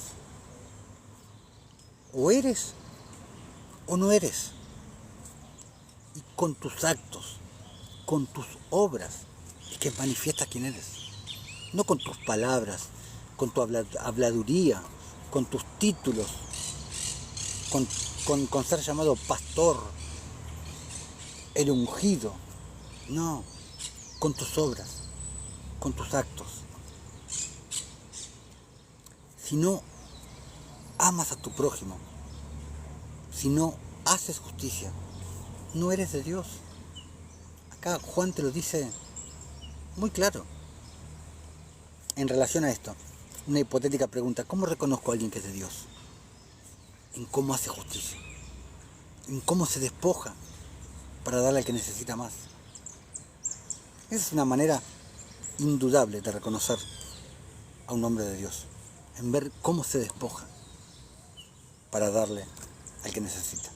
O eres o no eres. Y con tus actos, con tus obras, es que manifiestas quién eres. No con tus palabras, con tu habladuría, con tus títulos, con ser llamado pastor, el ungido. No, con tus obras, con tus actos. Si no amas a tu prójimo, si no haces justicia, no eres de Dios. Acá Juan te lo dice muy claro. En relación a esto, una hipotética pregunta: ¿cómo reconozco a alguien que es de Dios? En cómo hace justicia, en cómo se despoja para darle al que necesita más. Esa es una manera indudable de reconocer a un hombre de Dios, en ver cómo se despoja para darle al que necesita.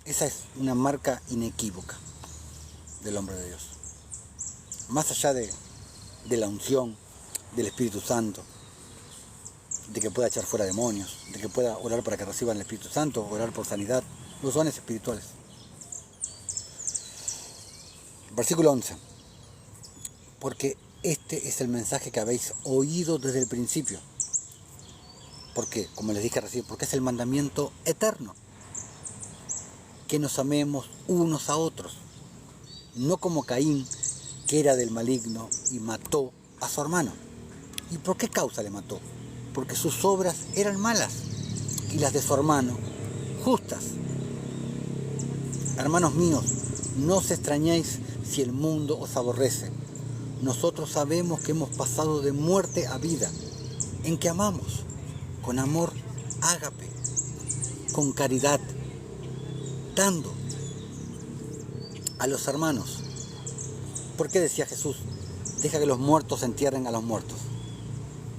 Esa es una marca inequívoca del hombre de Dios. Más allá de la unción, del Espíritu Santo, de que pueda echar fuera demonios, de que pueda orar para que reciban el Espíritu Santo, orar por sanidad, los dones espirituales. Versículo 11. Porque este es el mensaje que habéis oído desde el principio. Porque, como les dije recién, porque es el mandamiento eterno. Que nos amemos unos a otros. No como Caín, que era del maligno y mató a su hermano. ¿Y por qué causa le mató? Porque sus obras eran malas y las de su hermano justas. Hermanos míos, no os extrañéis si el mundo os aborrece. Nosotros sabemos que hemos pasado de muerte a vida, en que amamos, con amor ágape, con caridad, dando a los hermanos. ¿Por qué decía Jesús? Deja que los muertos entierren a los muertos.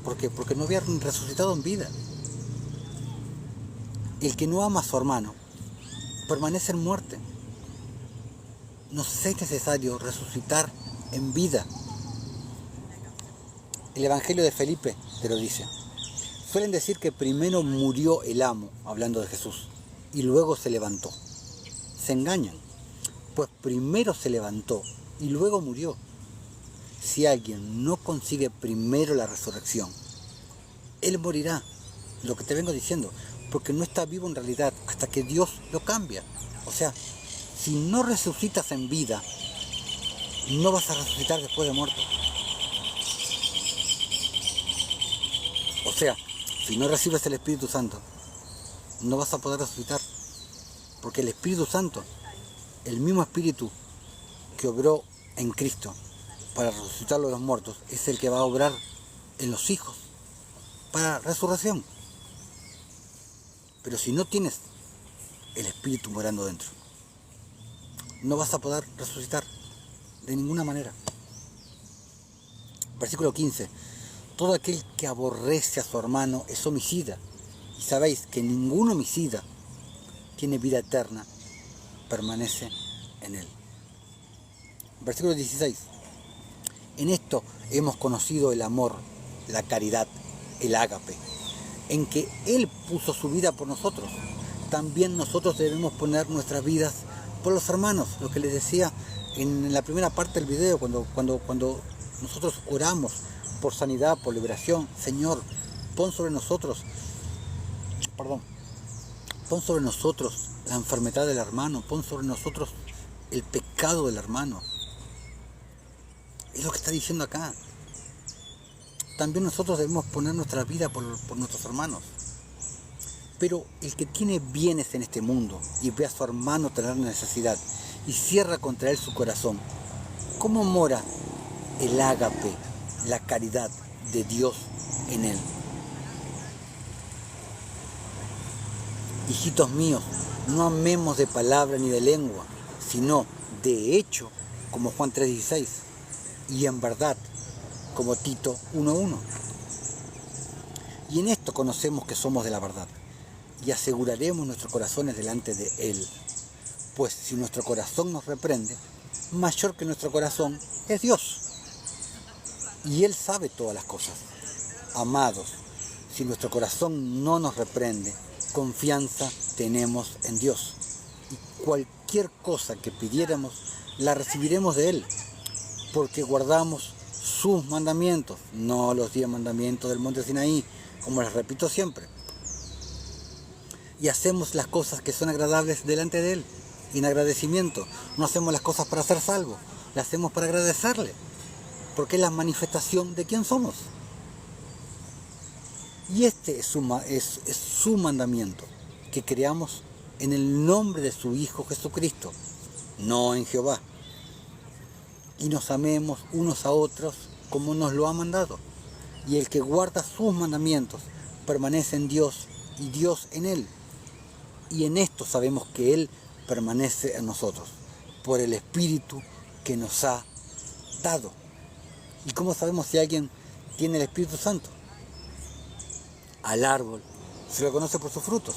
¿Por qué? Porque no había resucitado en vida. El que no ama a su hermano permanece en muerte. Nos es necesario resucitar en vida. El Evangelio de Felipe te lo dice. Suelen decir que primero murió el amo, hablando de Jesús, y luego se levantó. Se engañan, pues primero se levantó y luego murió. Si alguien no consigue primero la resurrección, él morirá, lo que te vengo diciendo, porque no está vivo en realidad hasta que Dios lo cambia. O sea, si no resucitas en vida, no vas a resucitar después de muerto. O sea, si no recibes el Espíritu Santo, no vas a poder resucitar, porque el Espíritu Santo, el mismo Espíritu que obró en Cristo para resucitarlo de los muertos, es el que va a obrar en los hijos para resurrección. Pero si no tienes el Espíritu morando dentro, no vas a poder resucitar de ninguna manera. Versículo 15. Todo aquel que aborrece a su hermano es homicida, y sabéis que ningún homicida tiene vida eterna, permanece en él. Versículo 16. En esto hemos conocido el amor, la caridad, el ágape, en que Él puso su vida por nosotros. También nosotros debemos poner nuestras vidas por los hermanos, lo que les decía en la primera parte del video, cuando nosotros oramos por sanidad, por liberación. Señor, pon sobre nosotros la enfermedad del hermano, pon sobre nosotros el pecado del hermano. Es lo que está diciendo acá. También nosotros debemos poner nuestra vida por nuestros hermanos. Pero el que tiene bienes en este mundo y ve a su hermano tener necesidad y cierra contra él su corazón, ¿cómo mora el ágape, la caridad de Dios en él? Hijitos míos, no amemos de palabra ni de lengua, sino de hecho, como Juan 3:16, y en verdad, como Tito 1:1. Y en esto conocemos que somos de la verdad, y aseguraremos nuestros corazones delante de Él. Pues si nuestro corazón nos reprende, mayor que nuestro corazón es Dios. Y Él sabe todas las cosas. Amados, si nuestro corazón no nos reprende, confianza tenemos en Dios. Y cualquier cosa que pidiéramos, la recibiremos de Él, porque guardamos sus mandamientos, no los 10 mandamientos del monte Sinaí, como les repito siempre. Y hacemos las cosas que son agradables delante de Él, en agradecimiento. No hacemos las cosas para ser salvos, las hacemos para agradecerle, porque es la manifestación de quién somos. Y este es su mandamiento, que creamos en el nombre de su Hijo Jesucristo, no en Jehová. Y nos amemos unos a otros como nos lo ha mandado. Y el que guarda sus mandamientos permanece en Dios y Dios en él. Y en esto sabemos que Él permanece en nosotros, por el Espíritu que nos ha dado. ¿Y cómo sabemos si alguien tiene el Espíritu Santo? Al árbol se lo conoce por sus frutos,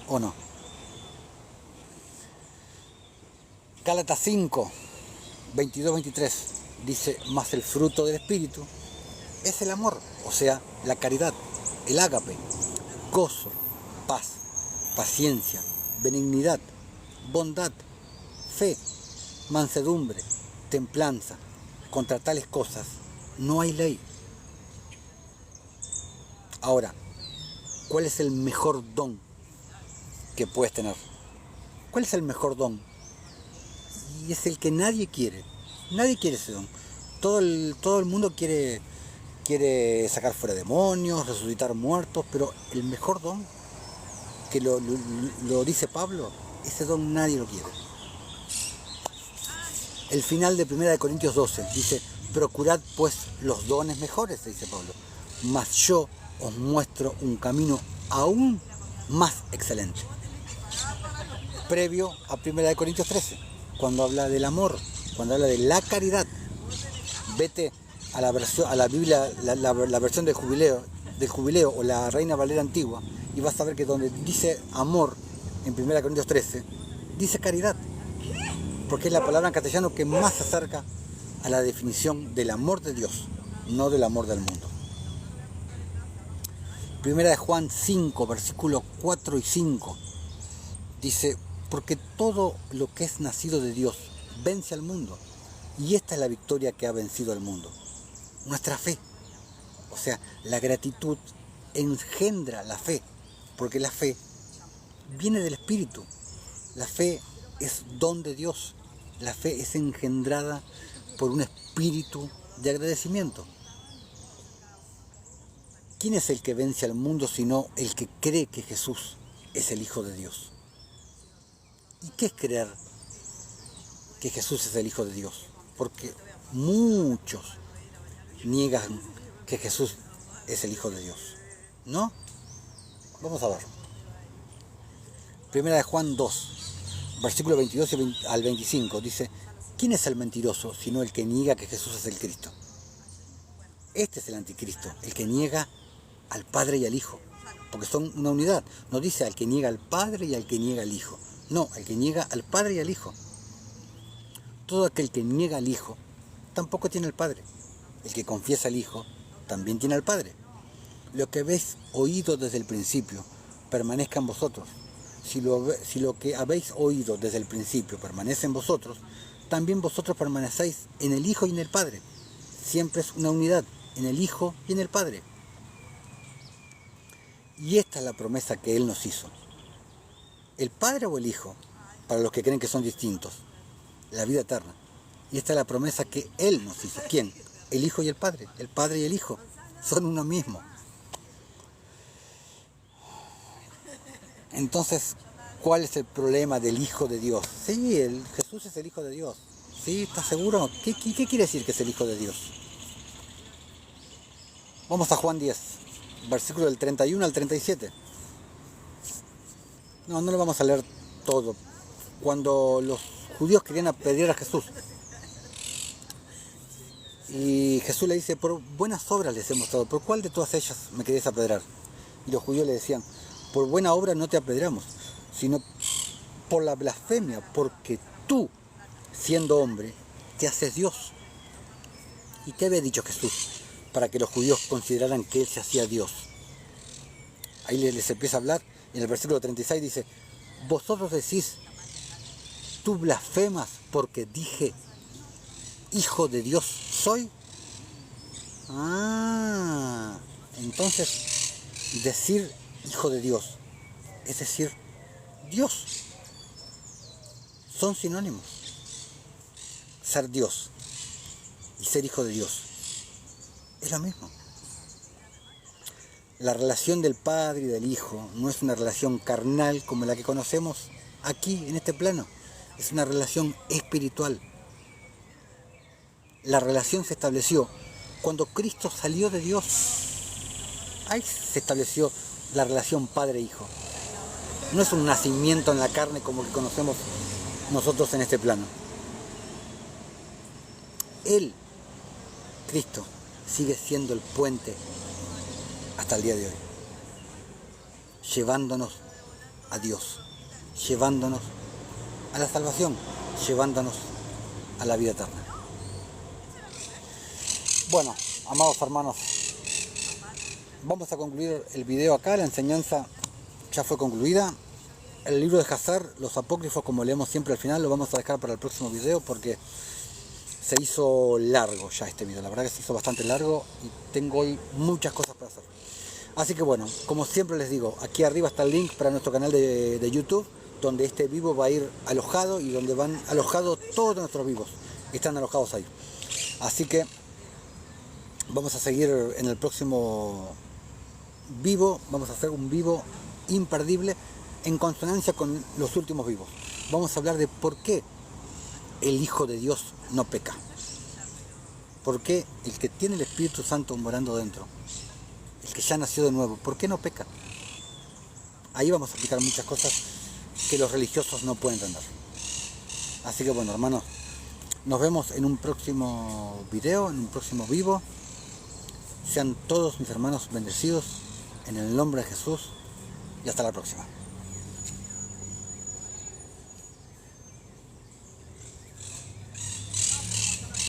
¿o no? Gálatas 5, 22-23 dice: mas el fruto del Espíritu es el amor, o sea, la caridad, el ágape, gozo, paz, paciencia, benignidad, bondad, fe, mansedumbre, templanza. Contra tales cosas no hay ley. Ahora, ¿cuál es el mejor don que puedes tener? ¿Cuál es el mejor don? Y es el que nadie quiere. Nadie quiere ese don. Todo el mundo quiere sacar fuera demonios, resucitar muertos, pero el mejor don, que lo dice Pablo, ese don nadie lo quiere. El final de 1 Corintios 12 dice: procurad pues los dones mejores, dice Pablo, mas yo os muestro un camino aún más excelente. Previo a 1 Corintios 13, cuando habla del amor, cuando habla de la caridad. Vete a la Biblia, la versión del jubileo o la Reina Valera antigua, y vas a ver que donde dice amor en 1 Corintios 13, dice caridad, porque es la palabra en castellano que más se acerca a la definición del amor de Dios, no del amor del mundo. Primera de Juan 5, versículos 4 y 5, dice: porque todo lo que es nacido de Dios vence al mundo, y esta es la victoria que ha vencido al mundo, nuestra fe. O sea, la gratitud engendra la fe, porque la fe viene del Espíritu. La fe es don de Dios. La fe es engendrada por un espíritu de agradecimiento. ¿Quién es el que vence al mundo sino el que cree que Jesús es el Hijo de Dios? ¿Y qué es creer que Jesús es el Hijo de Dios? Porque muchos niegan que Jesús es el Hijo de Dios, ¿no? Vamos a ver. Primera de Juan 2, versículo 22 al 25, dice: ¿quién es el mentiroso sino el que niega que Jesús es el Cristo? Este es el anticristo, el que niega al Padre y al Hijo, porque son una unidad. No dice al que niega al Padre y al que niega al Hijo, no, al que niega al Padre y al Hijo. Todo aquel que niega al Hijo tampoco tiene al Padre. El que confiesa al Hijo también tiene al Padre. Lo que habéis oído desde el principio permanezca en vosotros. Si lo que habéis oído desde el principio permanece en vosotros, también vosotros permanecéis en el Hijo y en el Padre. Siempre es una unidad, en el Hijo y en el Padre. Y esta es la promesa que Él nos hizo. El Padre o el Hijo, para los que creen que son distintos, la vida eterna. Y esta es la promesa que Él nos hizo. ¿Quién? El Hijo y el Padre y el Hijo, son uno mismo. Entonces, ¿cuál es el problema del Hijo de Dios? Sí, Jesús es el Hijo de Dios. ¿Sí? ¿Estás seguro? ¿Qué quiere decir que es el Hijo de Dios? Vamos a Juan 10, versículo del 31 al 37. No lo vamos a leer todo. Cuando los judíos querían apedrear a Jesús, y Jesús le dice: por buenas obras les he mostrado, ¿por cuál de todas ellas me queréis apedrear? Y los judíos le decían: por buena obra no te apedreamos, sino por la blasfemia, porque tú, siendo hombre, te haces Dios. ¿Y qué había dicho Jesús para que los judíos consideraran que Él se hacía Dios? Ahí les empieza a hablar, en el versículo 36 dice, vosotros decís, tú blasfemas porque dije, Hijo de Dios soy. Entonces, decir Hijo de Dios, es decir, Dios, son sinónimos. Ser Dios y ser Hijo de Dios es lo mismo. La relación del Padre y del Hijo no es una relación carnal como la que conocemos aquí en este plano, es una relación espiritual. La relación se estableció cuando Cristo salió de Dios. Ahí se estableció la relación Padre-Hijo. No es un nacimiento en la carne como que conocemos nosotros en este plano. Él, Cristo, sigue siendo el puente hasta el día de hoy, llevándonos a Dios, llevándonos a la salvación, llevándonos a la vida eterna. Bueno, amados hermanos, vamos a concluir el video acá, la enseñanza ya fue concluida. El libro de Hazar, los apócrifos, como leemos siempre al final, lo vamos a dejar para el próximo video porque se hizo largo ya este video. La verdad que se hizo bastante largo y tengo hoy muchas cosas para hacer. Así que bueno, como siempre les digo, aquí arriba está el link para nuestro canal de YouTube, donde este vivo va a ir alojado y donde van alojados todos nuestros vivos. Están alojados ahí. Así que vamos a seguir en el próximo vivo, vamos a hacer un vivo imperdible en consonancia con los últimos vivos. Vamos a hablar de por qué el Hijo de Dios no peca. ¿Por qué el que tiene el Espíritu Santo morando dentro, el que ya nació de nuevo, por qué no peca? Ahí vamos a explicar muchas cosas que los religiosos no pueden entender. Así que bueno, hermanos, nos vemos en un próximo video, en un próximo vivo. Sean todos mis hermanos bendecidos en el nombre de Jesús y hasta la próxima.